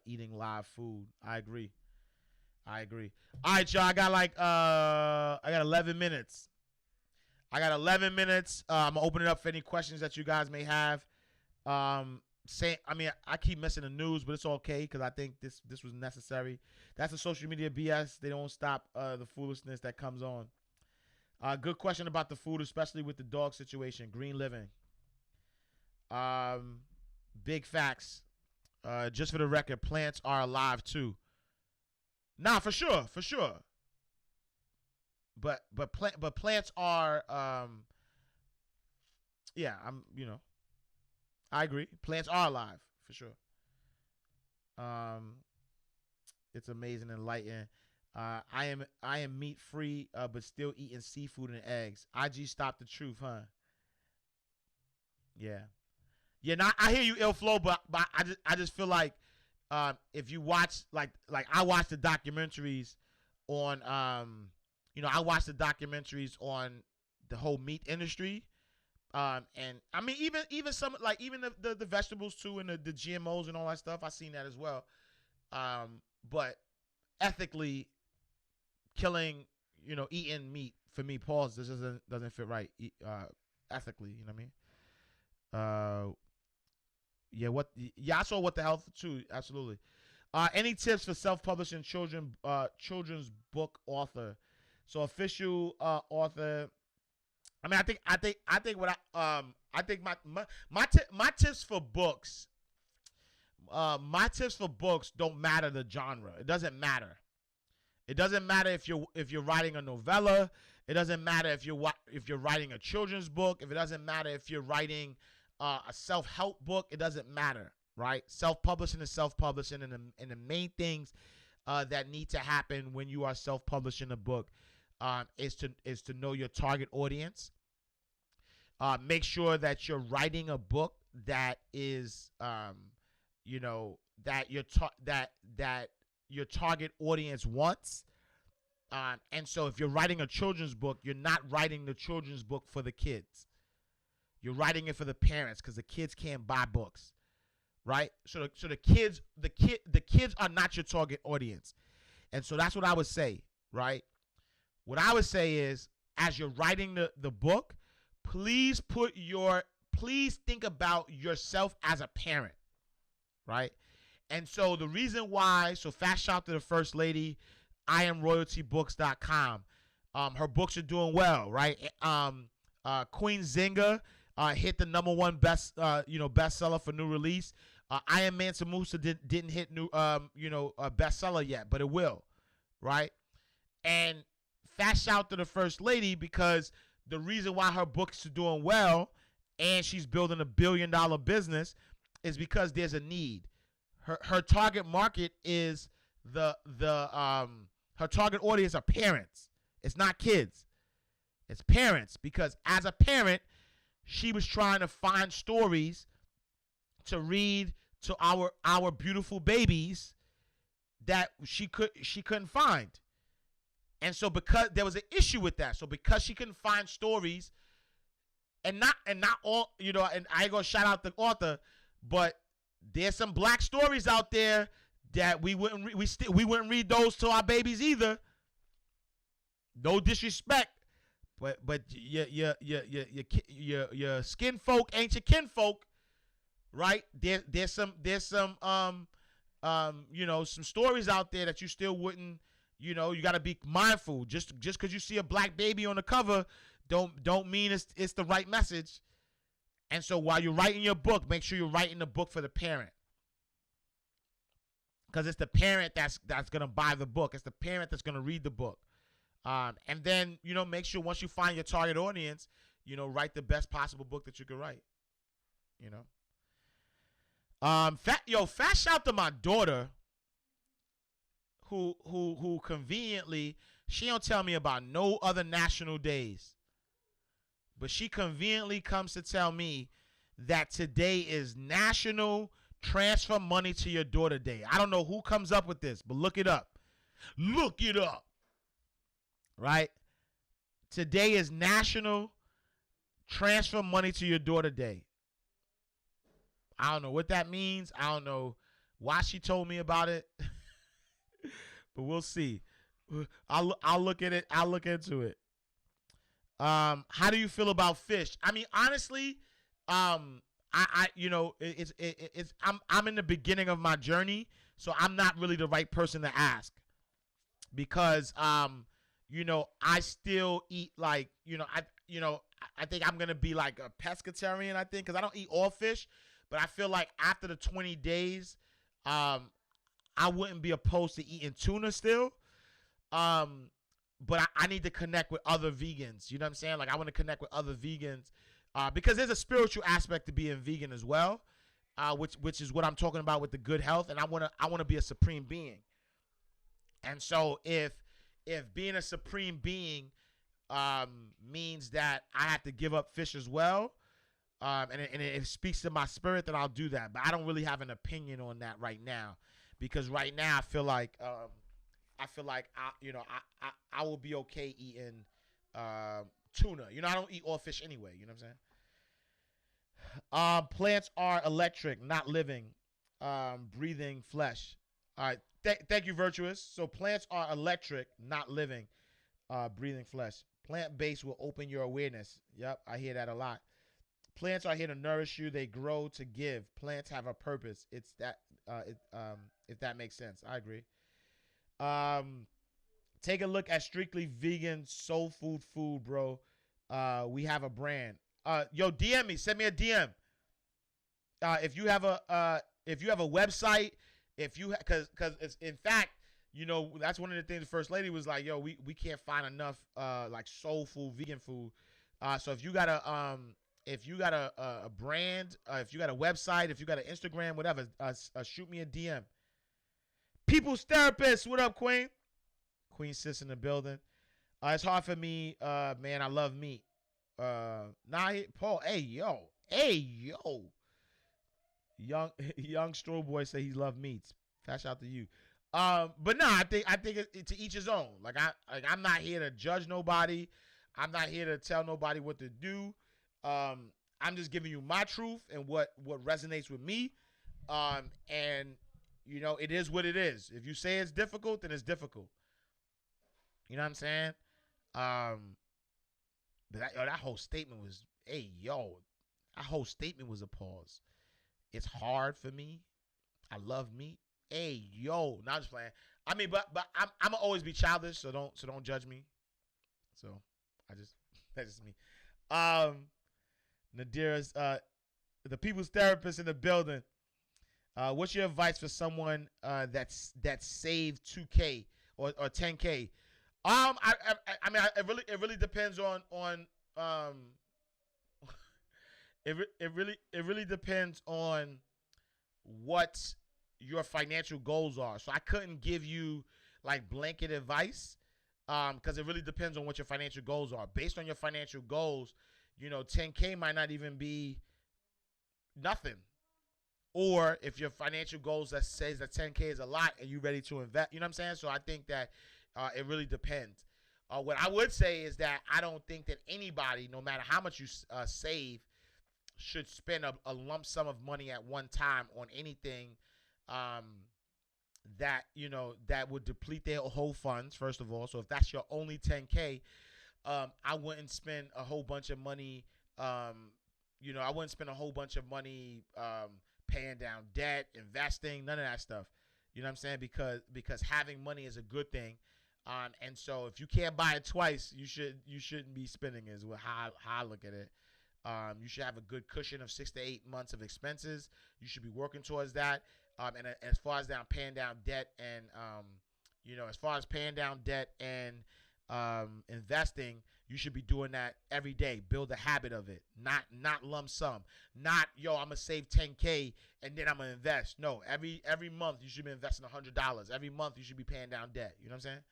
eating live food. I agree. All right, y'all. I got 11 minutes. I'm gonna open it up for any questions that you guys may have. I keep missing the news, but it's okay because I think this was necessary. That's the social media BS. They don't stop the foolishness that comes on. Good question about the food, especially with the dog situation. Green living. Big facts. Just for the record, plants are alive too. Nah, for sure. But plants are yeah, I agree. Plants are alive for sure. It's amazing and enlightening. I am meat free, but still eating seafood and eggs. IG stop the truth, huh? Yeah. Yeah, now I hear you, ill flow, but I just feel like if you watch like I watch the documentaries on I watch the documentaries on the whole meat industry, and I mean even some like even the vegetables too, and the GMOs and all that stuff. I seen that as well, but ethically killing, eating meat for me, pause. This doesn't fit right ethically. You know what I mean? Yeah, I saw What the Health too. Absolutely. Any tips for self-publishing children's book author? So official author. I mean, I think what I think my tips for books. My tips for books don't matter the genre. It doesn't matter. It doesn't matter if you're writing a novella. It doesn't matter if you're writing a children's book. If it doesn't matter if you're writing a self-help book, it doesn't matter, right? Self-publishing is self-publishing, and the main things that need to happen when you are self-publishing a book is to know your target audience. Make sure that you're writing a book that is, that your target audience wants. And so if you're writing a children's book, you're not writing the children's book for the kids. You're writing it for the parents because the kids can't buy books, right? So the kids are not your target audience, and so that's what I would say, right? What I would say is, as you're writing the book, please think about yourself as a parent, right? And so the reason why, so fast shout to the First Lady, IamRoyaltyBooks.com. Her books are doing well, right? Queen Zinga hit the #1 bestseller for new release. I Am Mansa Musa didn't hit new bestseller yet, but it will, right? And fast shout to the First Lady, because the reason why her books are doing well and she's building $1 billion business is because there's a need. Her target market is her target audience are parents. It's not kids. It's parents, because as a parent, she was trying to find stories to read to our beautiful babies that she couldn't find. And so because there was an issue with that, so because she couldn't find stories, and not all, you know, and I ain't gonna shout out the author, but there's some black stories out there that we wouldn't read those to our babies either. No disrespect, but your skin folk ain't your kin folk, right? There's some you know, some stories out there that you still wouldn't, you know, you got to be mindful. Just because you see a black baby on the cover don't mean it's the right message. And so while you're writing your book, make sure you're writing the book for the parent, because it's the parent that's going to buy the book. It's the parent that's going to read the book. And then, you know, make sure once you find your target audience, you know, write the best possible book that you can write, you know. Fat shout to my daughter, who conveniently, she don't tell me about no other national days, but she conveniently comes to tell me that today is National Transfer Money to Your Daughter Day. I don't know who comes up with this, but look it up. Look it up. Right? Today is National Transfer Money to Your Daughter Day. I don't know what that means. I don't know why she told me about it. But we'll see. I'll look at it. I'll look into it. How do you feel about fish? I mean, honestly, I you know, I'm in the beginning of my journey, so I'm not really the right person to ask, because you know, I still eat, like, you know, I think I'm gonna be like a pescatarian, I think, because I don't eat all fish, but I feel like after the 20 days, I wouldn't be opposed to eating tuna still. But I need to connect with other vegans. You know what I'm saying? Like, I want to connect with other vegans, because there's a spiritual aspect to being vegan as well, which is what I'm talking about with the good health. And I want to be a supreme being. And so if being a supreme being means that I have to give up fish as well, and it speaks to my spirit, then I'll do that. But I don't really have an opinion on that right now, because right now I feel like I will be okay eating tuna. You know, I don't eat all fish anyway. You know what I'm saying? Plants are electric, not living, breathing flesh. All right. Thank you, Virtuous. So plants are electric, not living, breathing flesh. Plant-based will open your awareness. Yep, I hear that a lot. Plants are here to nourish you. They grow to give. Plants have a purpose. It's that, if that makes sense. I agree. Take a look at Strictly Vegan Soul Food, bro. We have a brand. Yo, DM me. Send me a DM. If you have a website, because it's, in fact, you know, that's one of the things the First Lady was like, yo, we can't find enough like soul food, vegan food. So if you got a brand, if you got a website, if you got an Instagram, whatever, shoot me a DM. People's Therapist, what up, Queen? Queen Sis in the building. It's hard for me, man. I love meat. Paul, hey yo. Young Stroll Boy say he love meats. Fast out to you. But no, I think it to each his own. I'm not here to judge nobody. I'm not here to tell nobody what to do. I'm just giving you my truth and what resonates with me. And you know, it is what it is. If you say it's difficult, then it's difficult. You know what I'm saying? But that whole statement was, that whole statement was a pause. It's hard for me. I love meat. Not just playing. I mean, but I'm gonna always be childish, so don't judge me. So that's just me. Nadira's the People's Therapist in the building. What's your advice for someone that saved 2K or 10K? I mean, it really depends on it really depends on what your financial goals are. So I couldn't give you like blanket advice, because it really depends on what your financial goals are. Based on your financial goals, 10K might not even be nothing. Or if your financial goals that says that 10K is a lot and you're ready to invest, you know what I'm saying? So I think that it really depends. What I would say is that I don't think that anybody, no matter how much you save, should spend a lump sum of money at one time on anything um, that would deplete their whole funds. First of all, so if that's your only 10K, I wouldn't spend a whole bunch of money. I wouldn't spend a whole bunch of money paying down debt, investing, none of that stuff. You know what I'm saying? Because having money is a good thing. And so if you can't buy it twice, you shouldn't be spending it. Is how I look at it. You should have a good cushion of 6 to 8 months of expenses. You should be working towards that. And as far as paying down debt and as far as paying down debt and investing, you should be doing that every day. Build a habit of it, not lump sum. Not I'm gonna save 10K and then I'm gonna invest. No, every month you should be investing $100. Every month you should be paying down debt. You know what I'm saying?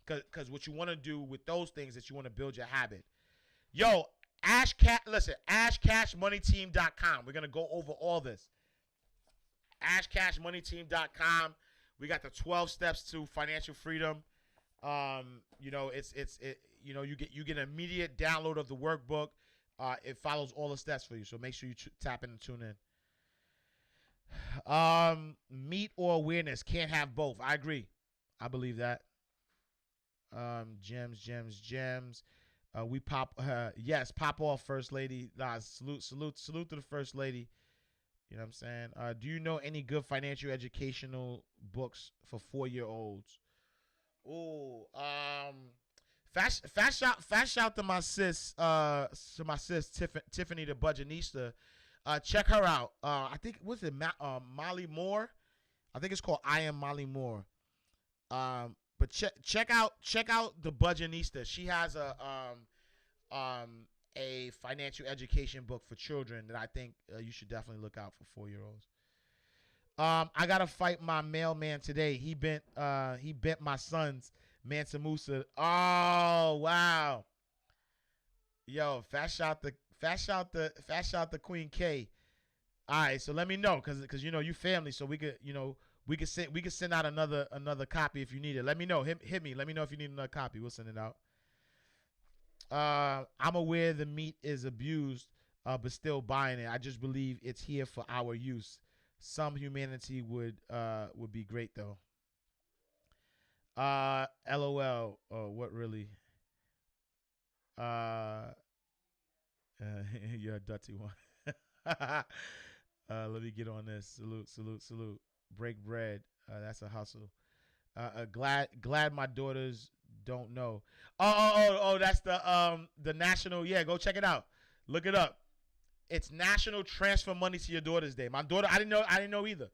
Because what you want to do with those things is you want to build your habit. AshCashMoneyTeam.com. We're gonna go over all this. AshCashMoneyTeam.com. We got the 12 steps to financial freedom. You get an immediate download of the workbook. It follows all the steps for you, so make sure you tap in and tune in. Meat or awareness, can't have both. I agree. I believe that. Gems. We pop. Yes, pop off, First Lady. Salute to the First Lady. You know what I'm saying? Do you know any good financial educational books for 4-year-olds? Oh, fast shout to my sis, Tiffany the Budgetnista. Check her out. I think Molly Moore. I think it's called I Am Molly Moore. But check out the Budgetnista. She has a financial education book for children that I think you should definitely look out for 4-year-olds. I gotta fight my mailman today. He bent my son's Mansa Musa. Oh wow. Yo, fast shout the Queen K. All right, so let me know because you family, so we could send out another copy if you need it. Let me know. Hit me. Let me know if you need another copy. We'll send it out. I'm aware the meat is abused, but still buying it. I just believe it's here for our use. Some humanity would be great though. LOL. Oh, what really? You're a dirty one. Let me get on this. Salute. Break bread. That's a hustle. Glad my daughters don't know. Oh, that's the national. Yeah, go check it out. Look it up. It's National Transfer Money to Your Daughter's Day. My daughter, I didn't know either.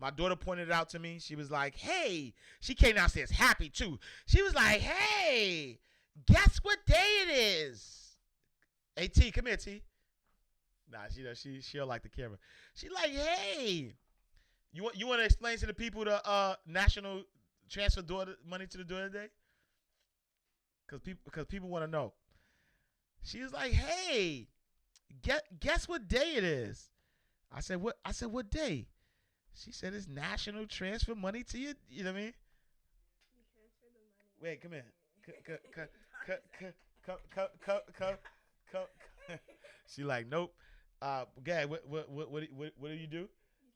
My daughter pointed it out to me. She was like, "Hey," she came downstairs happy too. She was like, "Hey, guess what day it is?" Hey T, come here, T. Nah, she don't like the camera. She like, "Hey, you want to explain to the people the National Transfer Money to the Daughter's Day?" Because people want to know. She was like, "Hey, guess what day it is?" I said, "What day?" She said, "It's National Transfer Money to you." You know what I mean? You transfer the money. Wait, come here. Come. She like, "Nope." Gad, what do you do? You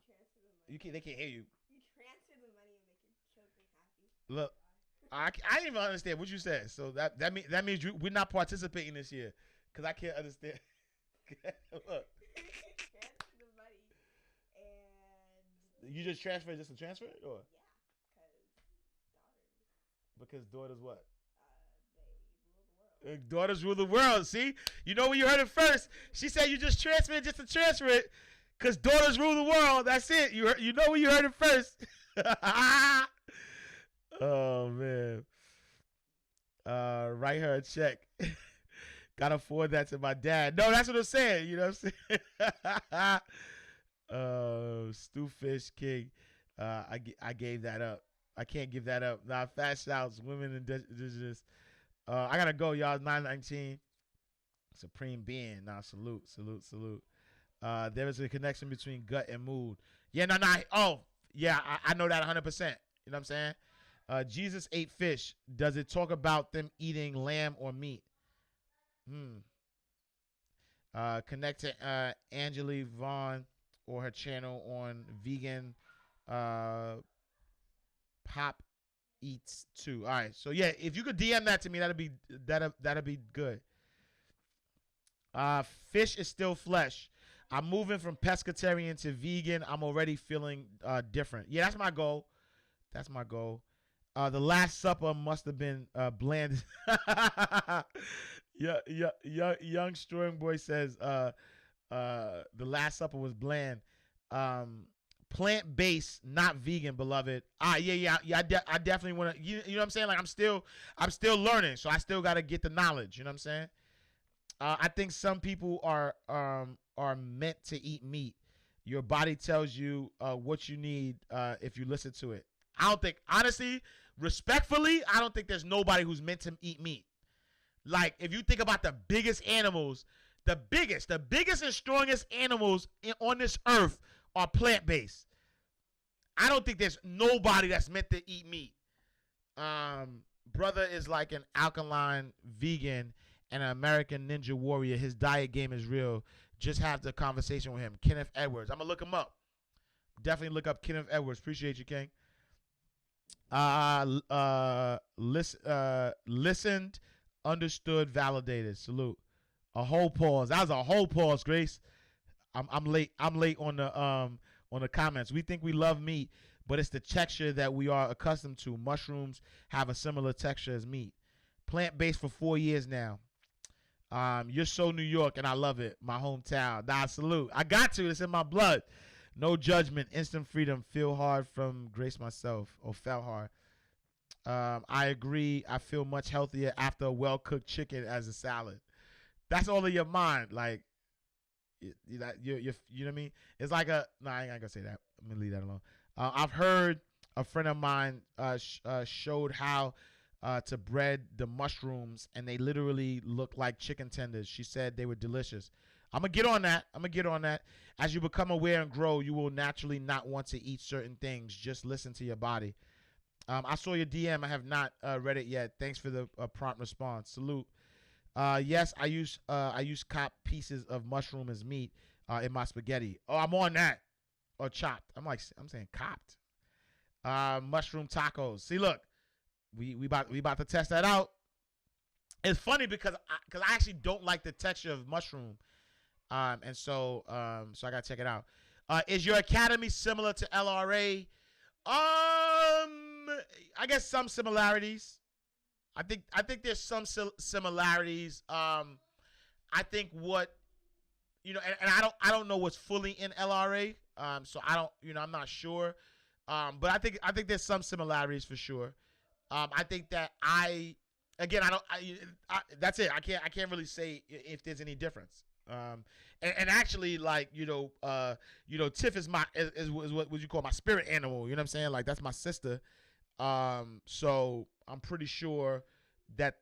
transfer the money. They can't hear you. You transfer the money and make your children happy. Look. I didn't even understand what you said. So that means we're not participating this year because I can't understand. Look. Transfer the money and you just transfer it just to transfer it, or? Yeah, because daughters what? They rule the world. Daughters rule the world. See, when you heard it first. She said you just transfer it just to transfer it because daughters rule the world. That's it. You know when you heard it first. Oh man. Write her a check. Gotta forward that to my dad. No, that's what I'm saying. You know what I'm saying? Stew Fish King. I gave that up. I can't give that up. Nah, fast shouts, women indigenous. I gotta go, y'all. 9:19. Supreme being. Nah, salute, salute, salute. There is a connection between gut and mood. Yeah, no, no. Oh, yeah, I know that 100%. You know what I'm saying? Jesus ate fish. Does it talk about them eating lamb or meat? Hmm. Connect to Angeli Vaughn or her channel on vegan uh, pop eats too. All right. So yeah, if you could DM that to me, that'd be good. Fish is still flesh. I'm moving from pescatarian to vegan. I'm already feeling different. Yeah, that's my goal. That's my goal. The Last Supper must have been bland. Yeah, yeah, young Strong Boy says the Last Supper was bland. Um, Plant based, not vegan, beloved. Yeah, yeah, yeah. I definitely want to. You know what I'm saying? Like I'm still learning, so I still got to get the knowledge. You know what I'm saying? I think some people are meant to eat meat. Your body tells you what you need if you listen to it. I don't think, honestly, respectfully, I don't think there's nobody who's meant to eat meat. Like if you think about the biggest animals, the biggest and strongest animals on this earth are plant based. I don't think there's nobody that's meant to eat meat. Brother is like an alkaline vegan and an American Ninja Warrior. His diet game is real. Just have the conversation with him. Kenneth Edwards. I'm gonna look him up. Definitely look up Kenneth Edwards. Appreciate you, King. Listened, understood, validated. Salute. A whole pause. That was a whole pause, Grace. I'm late. I'm late on the comments. We think we love meat, but it's the texture that we are accustomed to. Mushrooms have a similar texture as meat. Plant based for 4 years now. You're so New York, and I love it. My hometown. Nah, salute. I got to. It's in my blood. No judgment. Instant freedom. Feel hard from Grace myself. Or felt hard. I agree. I feel much healthier after a well cooked chicken as a salad. That's all in your mind. Like you know what I mean? It's like a no, I ain't gonna say that. I'm gonna leave that alone. I've heard a friend of mine showed how to bread the mushrooms, and they literally look like chicken tenders. She said they were delicious. I'm gonna get on that. I'm gonna get on that. As you become aware and grow, you will naturally not want to eat certain things. Just listen to your body. I saw your DM. I have not read it yet. Thanks for the prompt response. Salute. Yes, I use cop pieces of mushroom as meat in my spaghetti. Oh, I'm on that. Or chopped. I'm saying copped. Mushroom tacos. See, look, we about to test that out. It's funny because I actually don't like the texture of mushroom, and so I gotta check it out. Is your academy similar to LRA? I guess some similarities. I think there's some similarities. I think what and I don't know what's fully in LRA. So I don't I'm not sure. But I think there's some similarities for sure. I think that again that's it. I can't really say if there's any difference. And actually like Tiff is what would you call my spirit animal. You know what I'm saying? Like that's my sister. So I'm pretty sure that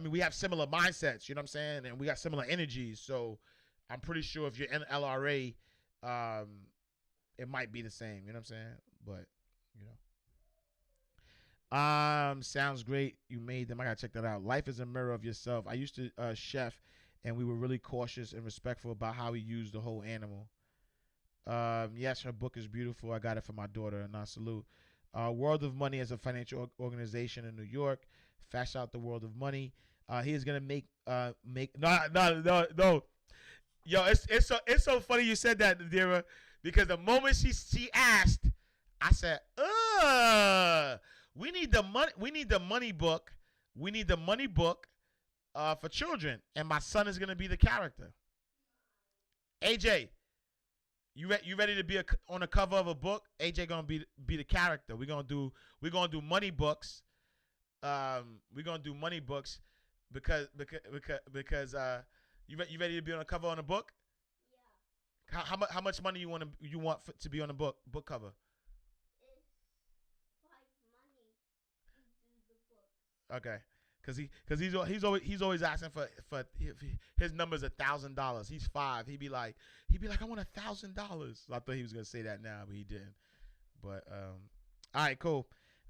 we have similar mindsets, you know what I'm saying? And we got similar energies. So I'm pretty sure if you're in LRA, it might be the same, you know what I'm saying? But, sounds great. You made them. I gotta check that out. Life is a mirror of yourself. I used to chef, and we were really cautious and respectful about how we used the whole animal. Yes, her book is beautiful. I got it for my daughter, and I salute. World of Money is a financial organization in New York. Fash out the World of Money. He is gonna make no. Yo, it's so funny you said that, Nadira, because the moment she asked, I said, we need the money. We need the money book. We need the money book for children, and my son is gonna be the character. AJ, you ready to be on the cover of a book? AJ gonna be the character. We're gonna do money books. We're gonna do money books because you ready to be on the cover on a book? Yeah. How much money you want to be on the book cover? It's like money to do the book. Okay, he's always asking for his number's $1,000. He's 5. He'd be like I want $1,000. I thought he was gonna say that now, but he didn't. But all right, cool.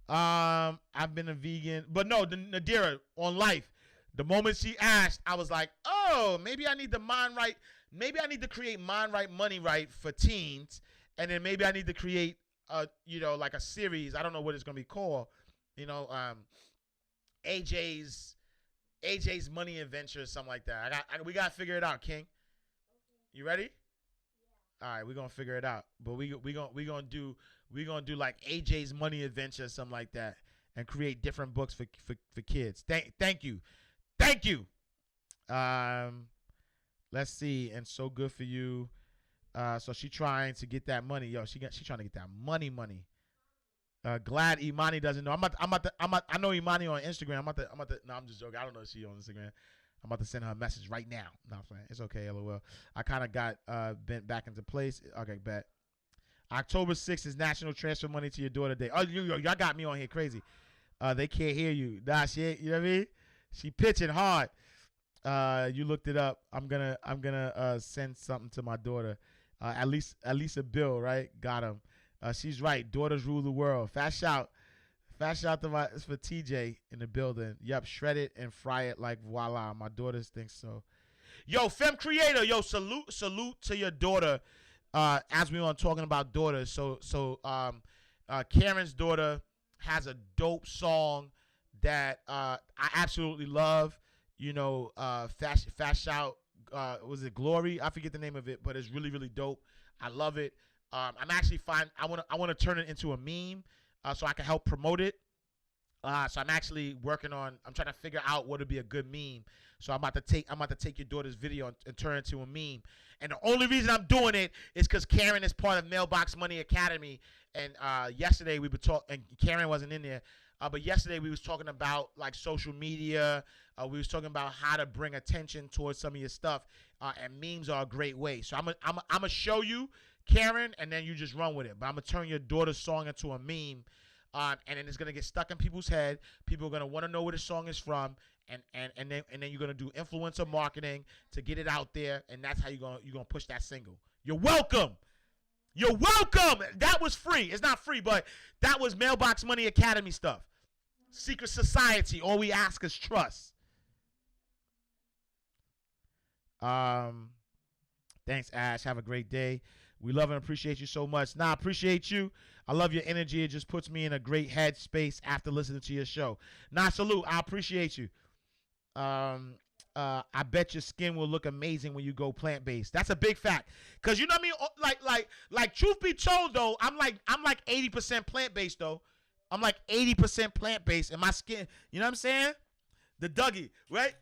I've been a vegan, but no, Nadira on life. The moment she asked, I was like, oh, maybe I need to mind right. Maybe I need to create mind right, money right for teens, and then maybe I need to create like a series. I don't know what it's gonna be called. AJ's Money Adventure or something like that. We gotta figure it out, King. You ready? All right, we're gonna figure it out. But we gonna do like AJ's Money Adventure or something like that, and create different books for kids. Thank you. Let's see. And so good for you. So she trying to get that money, yo. She trying to get that money. Glad Imani doesn't know. I know Imani on Instagram. No, I'm just joking. I don't know if she's on Instagram. I'm about to send her a message right now. No, I'm playing. It's okay, LOL. I kind of got bent back into place. Okay, bet. October 6th is National Transfer Money to Your Daughter Day. Oh, y'all got me on here crazy. They can't hear you. Nah, you know what I mean? She pitching hard. You looked it up. I'm gonna send something to my daughter. At least a bill, right? Got him. She's right. Daughters rule the world. Fast shout for TJ in the building. Yep, shred it and fry it like voila. My daughters think so. Yo, Femme Creator. Yo, salute to your daughter. As we were talking about daughters. So Karen's daughter has a dope song that I absolutely love. Fast shout. Was it Glory? I forget the name of it, but it's really, really dope. I love it. I'm actually fine. I want to turn it into a meme, so I can help promote it. So I'm actually working on. I'm trying to figure out what would be a good meme. So I'm about to take your daughter's video and turn it into a meme. And the only reason I'm doing it is because Karen is part of Mailbox Money Academy. And yesterday we were talking, and Karen wasn't in there. But yesterday we was talking about like social media. We was talking about how to bring attention towards some of your stuff. And memes are a great way. So I'm gonna show you, Karen, and then you just run with it. But I'm gonna turn your daughter's song into a meme, and then it's gonna get stuck in people's head. People are gonna want to know where the song is from, and then you're gonna do influencer marketing to get it out there, and that's how you're gonna push that single. You're welcome. That was free. It's not free, but that was Mailbox Money Academy stuff. Secret society. All we ask is trust. Thanks, Ash. Have a great day. We love and appreciate you so much. I appreciate you. I love your energy. It just puts me in a great headspace after listening to your show. Salute. I appreciate you. I bet your skin will look amazing when you go plant-based. That's a big fact. Cause you know what I mean? Like truth be told though, I'm like 80% plant-based though. I'm like 80% plant-based, and my skin, you know what I'm saying? The Dougie, right?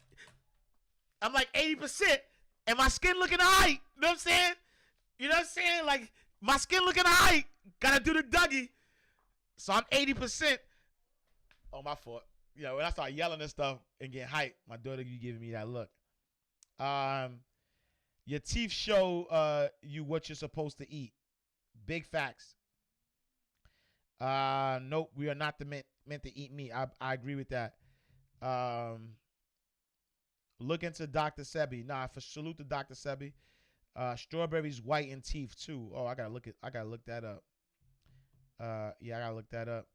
I'm like 80%, and my skin looking alright. You know what I'm saying? You know what I'm saying? Like, my skin looking alright. Gotta do the Dougie. So I'm 80%. Oh, my fault. When I start yelling and stuff and getting hyped, my daughter, you giving me that look. Your teeth show you what you're supposed to eat. Big facts. Nope, we are not meant to eat meat. I agree with that. Look into Dr. Sebi. Salute to Dr. Sebi. Strawberries whiten teeth too. Oh, I gotta look that up. Yeah, I gotta look that up.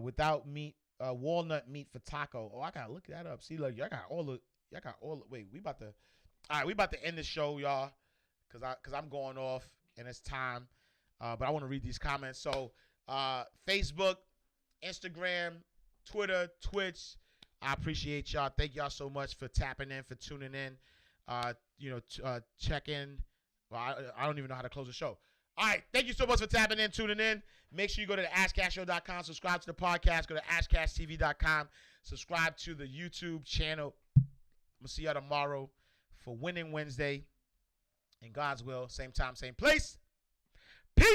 Without meat, walnut meat for taco. Oh, I gotta look that up. See, look, y'all got all the. Wait, we about to end the show, y'all, cause I'm going off and it's time. But I want to read these comments. So, Facebook, Instagram, Twitter, Twitch. I appreciate y'all. Thank y'all so much for tapping in, for tuning in. Check in. Well, I don't even know how to close the show. All right. Thank you so much for tapping in, tuning in. Make sure you go to the AshCashShow.com. Subscribe to the podcast. Go to AshCashTV.com. Subscribe to the YouTube channel. We'll see y'all tomorrow for Winning Wednesday. In God's will, same time, same place. Peace.